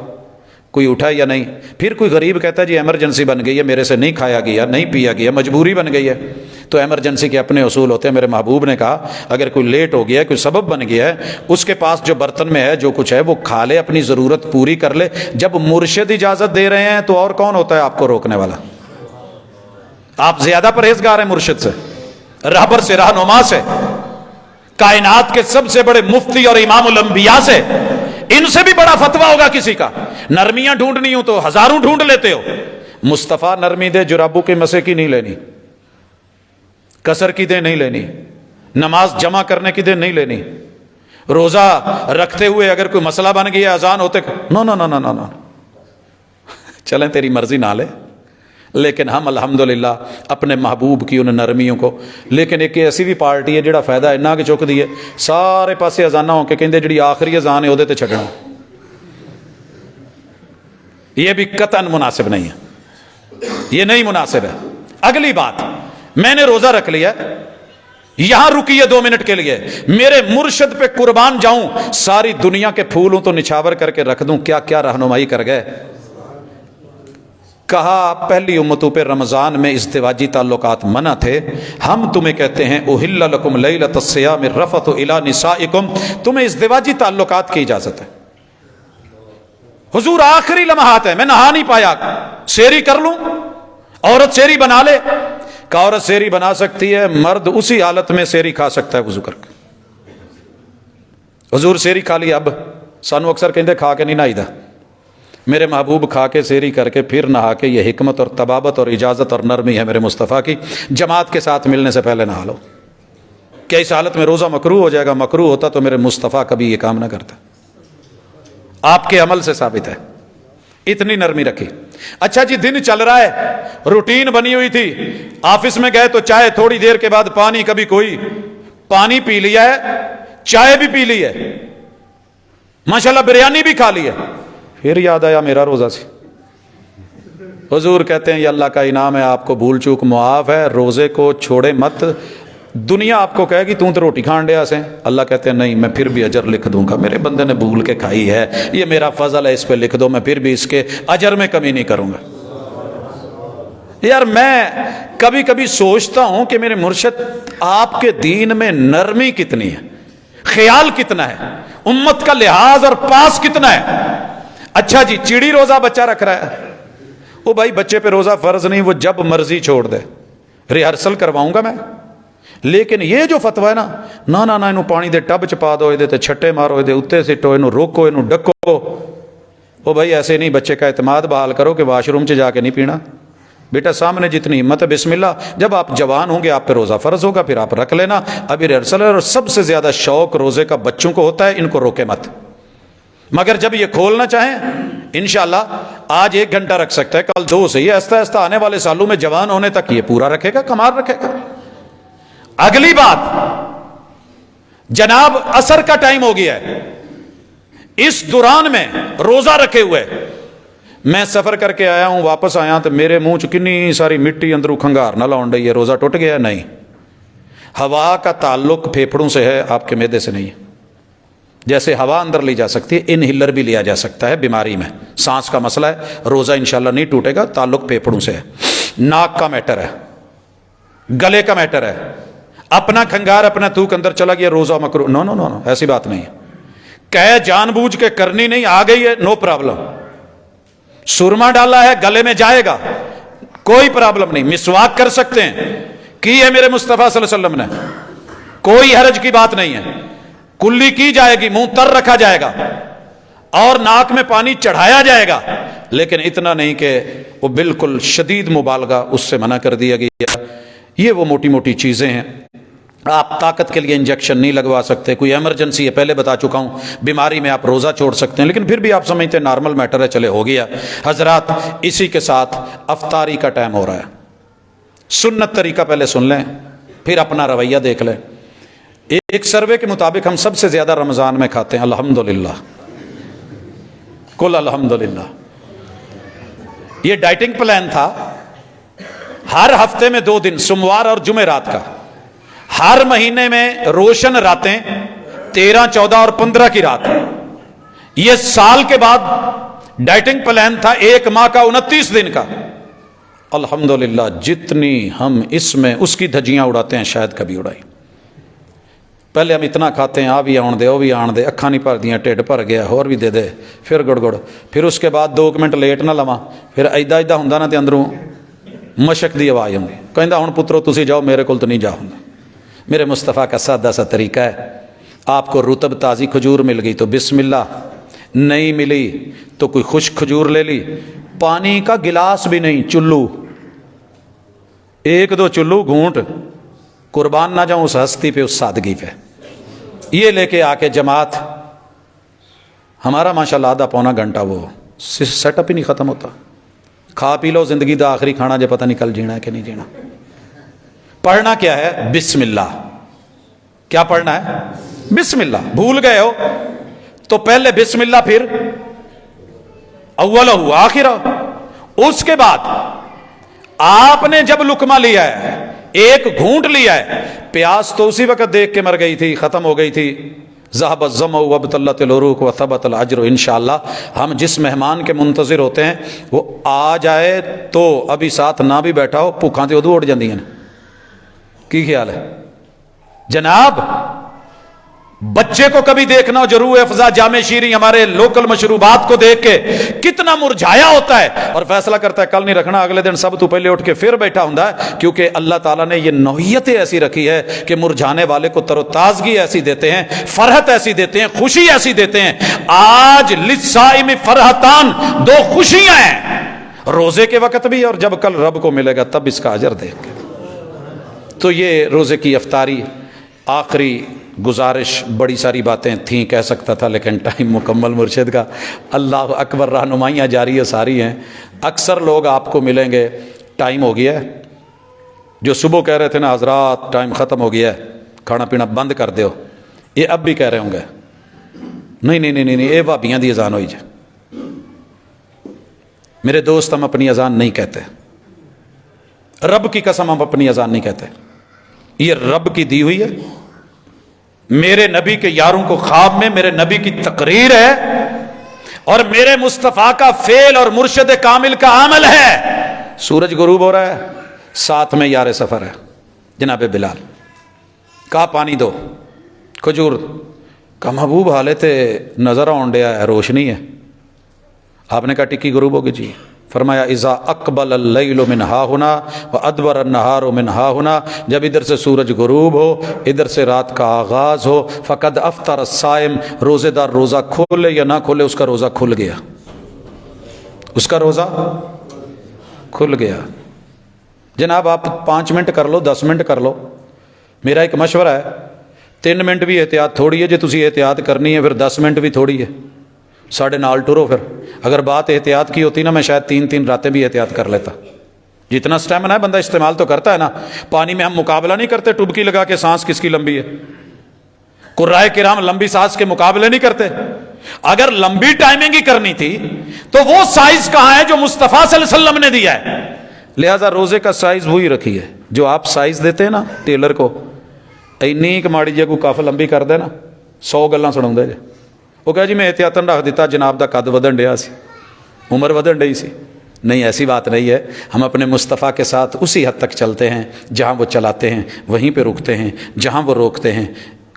کوئی اٹھا یا نہیں۔ پھر کوئی غریب کہتا ہے جی ایمرجنسی بن گئی ہے، میرے سے نہیں کھایا گیا، نہیں پیا گیا، مجبوری بن گئی ہے، تو ایمرجنسی کے اپنے اصول ہوتے ہیں۔ میرے محبوب نے کہا اگر کوئی لیٹ ہو گیا ہے، کوئی سبب بن گیا ہے، اس کے پاس جو برتن میں ہے جو کچھ ہے وہ کھا لے، اپنی ضرورت پوری کر لے۔ جب مرشد اجازت دے رہے ہیں تو اور کون ہوتا ہے آپ کو روکنے والا؟ آپ زیادہ پرہیزگار ہیں مرشد سے، رہبر سے، رہنما سے، کائنات کے سب سے بڑے مفتی اور امام الانبیاء سے، ان سے بھی بڑا فتویٰ ہوگا کسی کا؟ نرمیاں ڈھونڈنی ہوں تو ہزاروں ڈھونڈ لیتے ہو، مصطفیٰ نرمی دے جرابوں کے مسے کی نہیں لینی، کسر کی دے نہیں لینی، نماز جمع کرنے کی دے نہیں لینی، روزہ رکھتے ہوئے اگر کوئی مسئلہ بن گیا اذان ہوتے نو نو نو نو نو نو، چلیں تیری مرضی نہ لے، لیکن ہم الحمدللہ اپنے محبوب کی ان نرمیوں کو۔ لیکن ایک ایسی بھی پارٹی ہے جڑا فائدہ اینا کہ چک دی ہے، سارے پاسے اذانہ ہو کے کہندے جڑی آخری اذان ہے وہ تے چھڈنا، یہ بھی قطعاً مناسب نہیں ہے، یہ نہیں مناسب ہے۔ اگلی بات، میں نے روزہ رکھ لیا، یہاں رکیے 2 منٹ کے لیے، میرے مرشد پہ قربان جاؤں، ساری دنیا کے پھولوں تو نچھاور کر کے رکھ دوں، کیا کیا رہنمائی کر گئے۔ کہا پہلی امتوں پہ رمضان میں ازدواجی تعلقات منع تھے، ہم تمہیں کہتے ہیں احل لکم لیلۃ الصیام الرفث الی نسائکم، تمہیں ازدواجی تعلقات کی اجازت ہے۔ حضور آخری لمحات ہے، میں نہا نہیں پایا، سحری کر لوں، عورت سحری بنا لے، کہ عورت سحری بنا سکتی ہے، مرد اسی حالت میں سحری کھا سکتا ہے وضو کر کے۔ حضور سحری کھا لی، اب سانو اکثر کہندے کھا کے نہیں نہائی دا، میرے محبوب کھا کے سحری کر کے پھر نہا کے، یہ حکمت اور طبابت اور اجازت اور نرمی ہے میرے مصطفیٰ کی، جماعت کے ساتھ ملنے سے پہلے نہا لو۔ کیا اس حالت میں روزہ مکروہ ہو جائے گا؟ مکروہ ہوتا تو میرے مصطفیٰ کبھی یہ کام نہ کرتا. آپ کے عمل سے ثابت ہے. اتنی نرمی رکھی. اچھا جی دن چل رہا ہے، روٹین بنی ہوئی تھی، آفس میں گئے تو چائے، تھوڑی دیر کے بعد پانی، کبھی کوئی پانی پی لیا ہے، چائے بھی پی لی ہے، ماشاءاللہ بریانی بھی کھا لی ہے، پھر یاد آیا میرا روزہ سے. حضور کہتے ہیں یہ اللہ کا انعام ہے، آپ کو بھول چوک معاف ہے، روزے کو چھوڑے مت. دنیا آپ کو کہے گی تو روٹی کھان ڈیا سے، اللہ کہتے ہیں نہیں، میں پھر بھی اجر لکھ دوں گا. میرے بندے نے بھول کے کھائی ہے، یہ میرا فضل ہے، اس پہ لکھ دو، میں پھر بھی اس کے اجر میں کمی نہیں کروں گا. یار میں کبھی کبھی سوچتا ہوں کہ میرے مرشد آپ کے دین میں نرمی کتنی ہے، خیال کتنا ہے، امت کا لحاظ اور پاس کتنا ہے. اچھا جی چڑی روزہ بچہ رکھ رہا ہے، وہ بھائی بچے پہ روزہ فرض نہیں، وہ جب مرضی چھوڑ دے، ریہرسل کرواؤں گا میں. لیکن یہ جو فتویٰ ہے نا نا نا انہوں پانی دے ٹب چ پا دو، یہ تے چھٹے مارو، یہ اتنے سٹو، انہوں روکو، انہوں ڈکو. وہ بھائی ایسے نہیں، بچے کا اعتماد بحال کرو کہ واش روم چ جا کے نہیں پینا. بیٹا سامنے جتنی ہمت ہے بسم اللہ. جب آپ جوان ہوں گے آپ پہ روزہ فرض ہوگا، پھر آپ رکھ لینا. ابھی ریہرسل ہے، اور سب سے زیادہ شوق روزے کا بچوں کو ہوتا ہے، ان کو روکے مت. مگر جب یہ کھولنا چاہیں انشاءاللہ آج 1 گھنٹہ رکھ سکتا ہے، کل 2 سے، یہ آہستہ آہستہ آنے والے سالوں میں جوان ہونے تک یہ پورا رکھے گا، کمال رکھے گا. اگلی بات، جناب عصر کا ٹائم ہو گیا ہے، اس دوران میں روزہ رکھے ہوئے میں سفر کر کے آیا ہوں، واپس آیا تو میرے منہ چ کنی ساری مٹی اندروں کھنگار نہ لاؤں ڈی ہے. روزہ ٹوٹ گیا؟ نہیں. ہوا کا تعلق پھیپھڑوں سے ہے، آپ کے معدے سے نہیں ہے. جیسے ہوا اندر لی جا سکتی ہے، انہیلر بھی لیا جا سکتا ہے بیماری میں، سانس کا مسئلہ ہے، روزہ انشاءاللہ نہیں ٹوٹے گا. تعلق پھیپھڑوں سے ہے. ناک کا میٹر ہے، گلے کا میٹر ہے. اپنا کھنگار اپنا تھوک اندر چلا گیا، روزہ مکروہ؟ نو نو نو نو، ایسی بات نہیں ہے. کہ جان بوجھ کے کرنی نہیں، آ گئی ہے، نو پرابلم. سرما ڈالا ہے گلے میں جائے گا، کوئی پرابلم نہیں. مسواک کر سکتے ہیں، کی ہے میرے مصطفیٰ صلی اللہ علیہ وسلم نے، کوئی حرج کی بات نہیں ہے. کلی کی جائے گی، منہ تر رکھا جائے گا اور ناک میں پانی چڑھایا جائے گا، لیکن اتنا نہیں کہ وہ بالکل شدید مبالغہ، اس سے منع کر دیا گیا. یہ وہ موٹی موٹی چیزیں ہیں. آپ طاقت کے لیے انجیکشن نہیں لگوا سکتے، کوئی ایمرجنسی ہے، پہلے بتا چکا ہوں، بیماری میں آپ روزہ چھوڑ سکتے ہیں، لیکن پھر بھی آپ سمجھتے ہیں نارمل میٹر ہے، چلے ہو گیا. حضرات اسی کے ساتھ افطاری کا ٹائم ہو رہا ہے. سنت طریقہ پہلے سن لیں، پھر اپنا رویہ دیکھ لیں. ایک سروے کے مطابق ہم سب سے زیادہ رمضان میں کھاتے ہیں، الحمدللہ، کل الحمدللہ. یہ ڈائٹنگ پلان تھا، ہر ہفتے میں 2 دن، سوموار اور جمعرات کا، ہر مہینے میں روشن راتیں، 13، 14 اور 15 کی رات. یہ سال کے بعد ڈائٹنگ پلان تھا 1 ماہ کا، 29 دن کا. الحمدللہ جتنی ہم اس میں اس کی دھجیاں اڑاتے ہیں شاید کبھی اڑائی. پہلے ہم اتنا کھاتے ہیں، آ بھی آن دے، وہ بھی آن دے، اکھاں نہیں بھر دیاں، ٹھڈ بھر گیا، اور بھی دے دے، پھر گڑ گڑ، پھر اس کے بعد 2 منٹ لیٹ نہ لواں، پھر ایدا ایدا ہوندا نا تے اندروں مشک دی آواز ہوندی، کہندا ہن پترو تسی جاؤ، میرے کول تو نہیں جا ہوندا. میرے مصطفیٰ کا سادہ سا طریقہ ہے. آپ کو رطب تازی کھجور مل گئی تو بسم اللہ، نہیں ملی تو کوئی خشک کھجور لے لی. پانی کا گلاس بھی نہیں، چلو، 1-2 چلو گھونٹ، قربان نہ جاؤں اس ہستی پہ، اس سادگی پہ. یہ لے کے آ کے جماعت، ہمارا ماشاءاللہ آدھا پونا گھنٹہ وہ سیٹ اپ ہی نہیں ختم ہوتا. کھا پی لو، زندگی دا آخری کھانا جے پتہ نہیں کل جینا ہے کہ نہیں جینا. پڑھنا کیا ہے؟ بسم اللہ. کیا پڑھنا ہے؟ بسم اللہ. بھول گئے ہو تو پہلے بسم اللہ، پھر اولہ آخرہ. اس کے بعد آپ نے جب لقمہ لیا ہے، 1 گھونٹ لیا ہے، پیاس تو اسی وقت دیکھ کے مر گئی تھی، ختم ہو گئی تھی. ذهب الظمأ وابتلت العروق وثبت الاجر. انشاءاللہ ہم جس مہمان کے منتظر ہوتے ہیں وہ آ جائے تو ابھی ساتھ نہ بھی بیٹھا ہو، بھوکاں تے ادو اڑ جاندیاں نے. کی خیال ہے جناب؟ بچے کو کبھی دیکھنا ہو، جروح افزا جامع شیریں ہمارے لوکل مشروبات کو دیکھ کے کتنا مرجھایا ہوتا ہے اور فیصلہ کرتا ہے کل نہیں رکھنا، اگلے دن سب تو پہلے اٹھ کے پھر بیٹھا ہوندا ہے. کیونکہ اللہ تعالیٰ نے یہ نوعیت ایسی رکھی ہے کہ مرجھانے والے کو تر و تازگی ایسی دیتے ہیں، فرحت ایسی دیتے ہیں، خوشی ایسی دیتے ہیں. آج للصائم فرحتان، 2 خوشیاں ہیں، روزے کے وقت بھی اور جب کل رب کو ملے گا تب اس کا اجر دیکھ کے. تو یہ روزے کی افطاری آخری گزارش، بڑی ساری باتیں تھیں کہہ سکتا تھا لیکن ٹائم مکمل مرشد کا، اللہ اکبر، رہنمائیاں جاری ساری ہیں۔ اکثر لوگ آپ کو ملیں گے ٹائم ہو گیا ہے، جو صبح کہہ رہے تھے نا حضرات ٹائم ختم ہو گیا ہے کھانا پینا بند کر دیو، یہ اب بھی کہہ رہے ہوں گے نہیں نہیں نہیں نہیں یہ بھابیاں دی اذان ہوئی جائے۔ میرے دوست ہم اپنی اذان نہیں کہتے، رب کی قسم ہم اپنی اذان نہیں کہتے، یہ رب کی دی ہوئی ہے، میرے نبی کے یاروں کو خواب میں میرے نبی کی تقریر ہے اور میرے مصطفیٰ کا فعل اور مرشد کامل کا عمل ہے۔ سورج غروب ہو رہا ہے، ساتھ میں یار سفر ہے جناب بلال، کہا پانی دو، کھجور، کہا محبوب حالت نظر آن ڈیا ہے، روشنی ہے۔ آپ نے کہا ٹکی غروب ہوگی جی، فرمایا اذا اقبل اللیل من ہا ہنا وادبر النہار من ہا ہنا، جب ادھر سے سورج غروب ہو ادھر سے رات کا آغاز ہو، فقد افطر الصائم، روزے دار روزہ کھولے یا نہ کھولے اس کا روزہ کھل گیا، اس کا روزہ کھل گیا۔ جناب آپ 5 منٹ کر لو، 10 منٹ کر لو، میرا ایک مشورہ ہے 3 منٹ بھی احتیاط تھوڑی ہے، جی تسی احتیاط کرنی ہے پھر 10 منٹ بھی تھوڑی ہے، ساڑھے نال ٹرو۔ پھر اگر بات احتیاط کی ہوتی نا میں شاید 3 راتیں بھی احتیاط کر لیتا، جتنا سٹیمنا ہے بندہ استعمال تو کرتا ہے نا۔ پانی میں ہم مقابلہ نہیں کرتے ٹبکی لگا کے سانس کس کی لمبی ہے، قرائے کرام لمبی سانس کے مقابلے نہیں کرتے۔ اگر لمبی ٹائمنگ ہی کرنی تھی تو وہ سائز کہاں ہے جو مصطفیٰ صلی اللہ علیہ وسلم نے دیا ہے؟ لہذا روزے کا سائز وہی رکھی ہے جو آپ سائز دیتے ہیں نا ٹیلر کو، اینی کہ ماڑی جی کو کف لمبی کر دے نا 100 گلاں سنا جی، وہ کہا جی میں احتیاطاً رکھ دیتا جناب دا قد ودن ڈیا سی، عمر ودن ڈی سی۔ نہیں، ایسی بات نہیں ہے، ہم اپنے مصطفیٰ کے ساتھ اسی حد تک چلتے ہیں جہاں وہ چلاتے ہیں وہیں پہ رکتے ہیں، جہاں وہ روکتے ہیں۔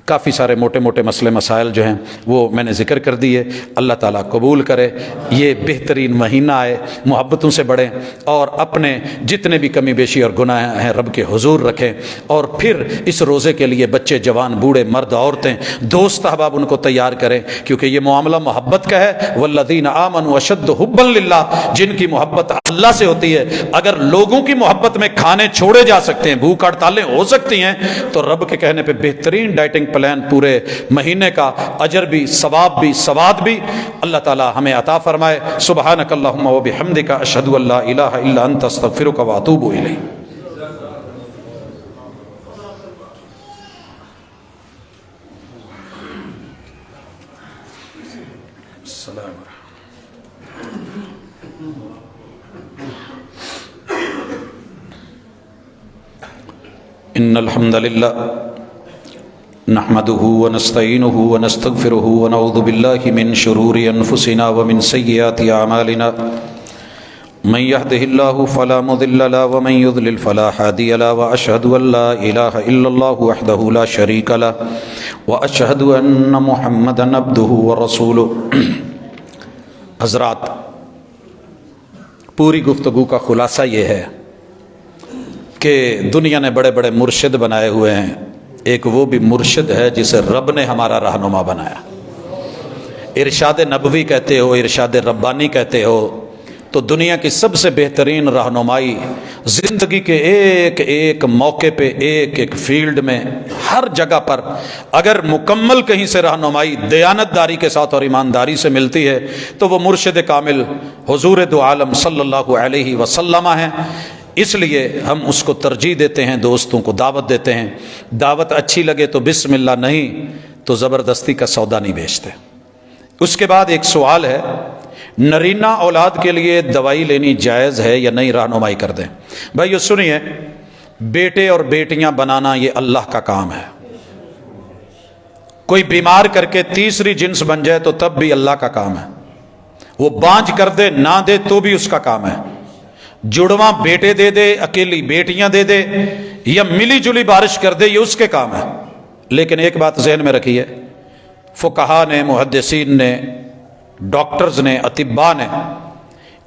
کافی سارے موٹے موٹے مسئلے مسائل جو ہیں وہ میں نے ذکر کر دیے، اللہ تعالیٰ قبول کرے۔ یہ بہترین مہینہ آئے، محبتوں سے بڑھیں اور اپنے جتنے بھی کمی بیشی اور گناہ ہیں رب کے حضور رکھیں، اور پھر اس روزے کے لیے بچے جوان بوڑھے مرد عورتیں دوست احباب ان کو تیار کریں، کیونکہ یہ معاملہ محبت کا ہے۔ والذین آمنوا اشد حبا للہ، جن کی محبت اللہ سے ہوتی ہے۔ اگر لوگوں کی محبت میں کھانے چھوڑے جا سکتے ہیں، بھوک ہڑتالیں ہو سکتی ہیں، تو رب کے کہنے پہ بہترین ڈائٹنگ پلان پورے مہینے کا، اجر بھی، ثواب بھی، سواد بھی اللہ تعالی ہمیں عطا فرمائے۔ سبحانک اللہم و بحمدک، اشہد ان لا الہ الا انت، استغفرک و اتوب الیک۔ ان الحمد للہ نحمده ونستعینه ونستغفره ونعوذ باللہ من شرور انفسنا ومن سیئات اعمالنا، من يهده الله فلا مضل له ومن يضلل فلا هادي له، واشهد ان لا اله الا الله وحده لا شريك له، واشهد ان محمدا عبده ورسوله۔ حضرات، پوری گفتگو کا خلاصہ یہ ہے کہ دنیا نے بڑے بڑے مرشد بنائے ہوئے ہیں، ایک وہ بھی مرشد ہے جسے رب نے ہمارا رہنما بنایا۔ ارشاد نبوی کہتے ہو، ارشاد ربانی کہتے ہو، تو دنیا کی سب سے بہترین رہنمائی زندگی کے ایک ایک موقع پہ، ایک ایک فیلڈ میں، ہر جگہ پر اگر مکمل کہیں سے رہنمائی دیانت داری کے ساتھ اور ایمانداری سے ملتی ہے تو وہ مرشد کامل حضور دو عالم صلی اللہ علیہ وسلم ہیں۔ اس لیے ہم اس کو ترجیح دیتے ہیں، دوستوں کو دعوت دیتے ہیں۔ دعوت اچھی لگے تو بسم اللہ، نہیں تو زبردستی کا سودا نہیں بیچتے۔ اس کے بعد ایک سوال ہے، نرینہ اولاد کے لیے دوائی لینی جائز ہے یا نہیں؟ رہنمائی کر دیں بھائی۔ یہ سنیے، بیٹے اور بیٹیاں بنانا یہ اللہ کا کام ہے۔ کوئی بیمار کر کے تیسری جنس بن جائے تو تب بھی اللہ کا کام ہے، وہ بانجھ کر دے نہ دے تو بھی اس کا کام ہے، جڑواں بیٹے دے دے، اکیلی بیٹیاں دے دے، یا ملی جلی بارش کر دے، یہ اس کے کام ہے۔ لیکن ایک بات ذہن میں رکھیے، فقہا نے، محدثین نے، ڈاکٹرز نے، اطباء نے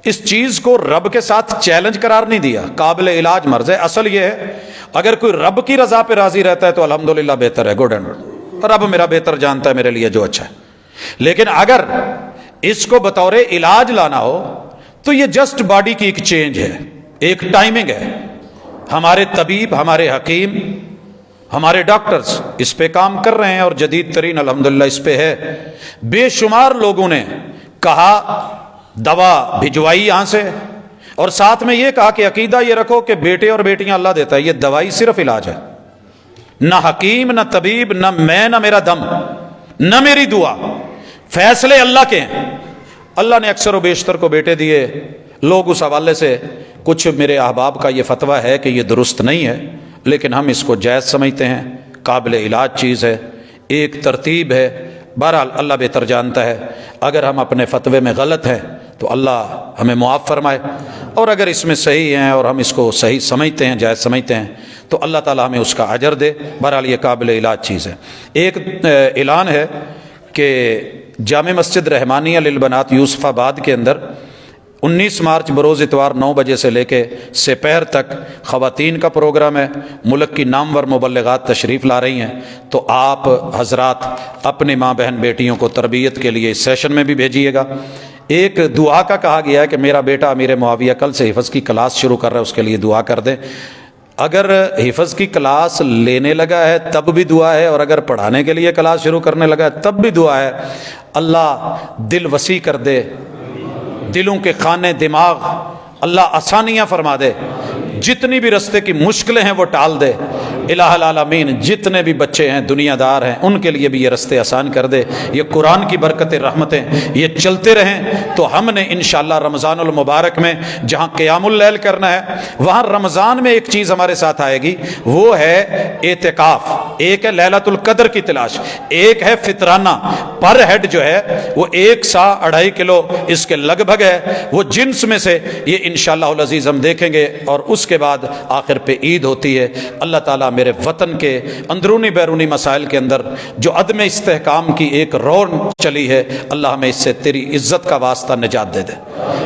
اس چیز کو رب کے ساتھ چیلنج قرار نہیں دیا، قابل علاج مرض ہے۔ اصل یہ ہے اگر کوئی رب کی رضا پہ راضی رہتا ہے تو الحمدللہ بہتر ہے، گڈ اینڈ گڈ، رب میرا بہتر جانتا ہے میرے لیے جو اچھا ہے۔ لیکن اگر اس کو بطور علاج لانا ہو تو یہ جسٹ باڈی کی ایک چینج ہے، ایک ٹائمنگ ہے۔ ہمارے طبیب، ہمارے حکیم، ہمارے ڈاکٹرز اس پہ کام کر رہے ہیں اور جدید ترین الحمدللہ اس پہ ہے. بے شمار لوگوں نے کہا دوا بھجوائی یہاں سے، اور ساتھ میں یہ کہا کہ عقیدہ یہ رکھو کہ بیٹے اور بیٹیاں اللہ دیتا ہے، یہ دوائی صرف علاج ہے، نہ حکیم نہ طبیب نہ میں نہ میرا دم نہ میری دعا، فیصلے اللہ کے ہیں. اللہ نے اکثر و بیشتر کو بیٹے دیے. لوگ اس حوالے سے کچھ میرے احباب کا یہ فتویٰ ہے کہ یہ درست نہیں ہے، لیکن ہم اس کو جائز سمجھتے ہیں، قابل علاج چیز ہے، ایک ترتیب ہے. بہرحال اللہ بہتر جانتا ہے. اگر ہم اپنے فتوے میں غلط ہیں تو اللہ ہمیں معاف فرمائے، اور اگر اس میں صحیح ہیں اور ہم اس کو صحیح سمجھتے ہیں، جائز سمجھتے ہیں، تو اللہ تعالیٰ ہمیں اس کا اجر دے. بہرحال یہ قابل علاج چیز ہے. ایک اعلان ہے کہ جامع مسجد رحمانیہ للبنات یوسف آباد کے اندر 19 مارچ بروز اتوار 9 بجے سے لے کے سپہر تک خواتین کا پروگرام ہے. ملک کی نامور مبلغات تشریف لا رہی ہیں، تو آپ حضرات اپنی ماں بہن بیٹیوں کو تربیت کے لیے اس سیشن میں بھی بھیجیے گا. ایک دعا کا کہا گیا ہے کہ میرا بیٹا امیر معاویہ کل سے حفظ کی کلاس شروع کر رہا ہے، اس کے لیے دعا کر دیں. اگر حفظ کی کلاس لینے لگا ہے تب بھی دعا ہے، اور اگر پڑھانے کے لیے کلاس شروع کرنے لگا ہے تب بھی دعا ہے. اللہ دل وسیع کر دے، دلوں کے خانے دماغ اللہ آسانیاں فرما دے، جتنی بھی رستے کی مشکلیں ہیں وہ ٹال دے. الہ العالمین جتنے بھی بچے ہیں دنیا دار ہیں ان کے لیے بھی یہ رستے آسان کر دے. یہ قرآن کی برکتیں رحمتیں یہ چلتے رہیں تو ہم نے انشاءاللہ رمضان المبارک میں جہاں قیام اللیل کرنا ہے، وہاں رمضان میں ایک چیز ہمارے ساتھ آئے گی، وہ ہے اعتکاف. ایک ہے لیلۃ القدر کی تلاش، ایک ہے فطرانہ. پر ہیڈ جو ہے وہ 1 سا 2.5 کلو اس کے لگ بھگ ہے، وہ جنس میں سے یہ انشاءاللہ العزیز ہم دیکھیں گے. اور اس کے بعد آخر پہ عید ہوتی ہے. اللہ تعالیٰ میرے وطن کے اندرونی بیرونی مسائل کے اندر جو عدم استحکام کی ایک رون چلی ہے، اللہ ہمیں اس سے تیری عزت کا واسطہ نجات دے دے.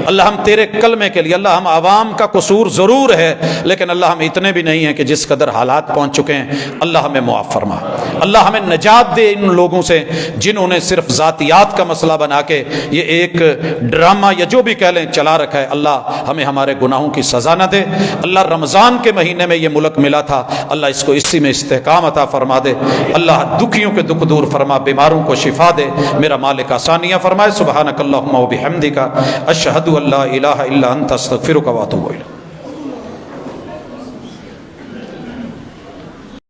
اللہ ہم تیرے کلمے کے لیے، اللہ ہم عوام کا قصور ضرور ہے لیکن اللہ ہم اتنے بھی نہیں ہیں کہ جس قدر حالات پہنچ چکے ہیں. اللہ ہمیں معاف فرما. اللہ ہمیں نجات دے ان لوگوں سے جنہوں نے صرف ذاتیات کا مسئلہ بنا کے یہ ایک ڈرامہ یا جو بھی کہہ لیں چلا رکھا ہے. اللہ ہمیں ہمارے گناہوں کی سزا نہ دے. اللہ رمضان کے مہینے میں یہ ملک ملا تھا، اللہ اس کو اسی میں استحکام عطا فرما دے. اللہ دکھیوں کے دکھ دور فرما، بیماروں کو شفا دے. میرا مالک آسانیاں فرمائے. سبحانک اللہم و بحمدک اشہد ان لا الہ الا انت استغفرک و اتوب الیک.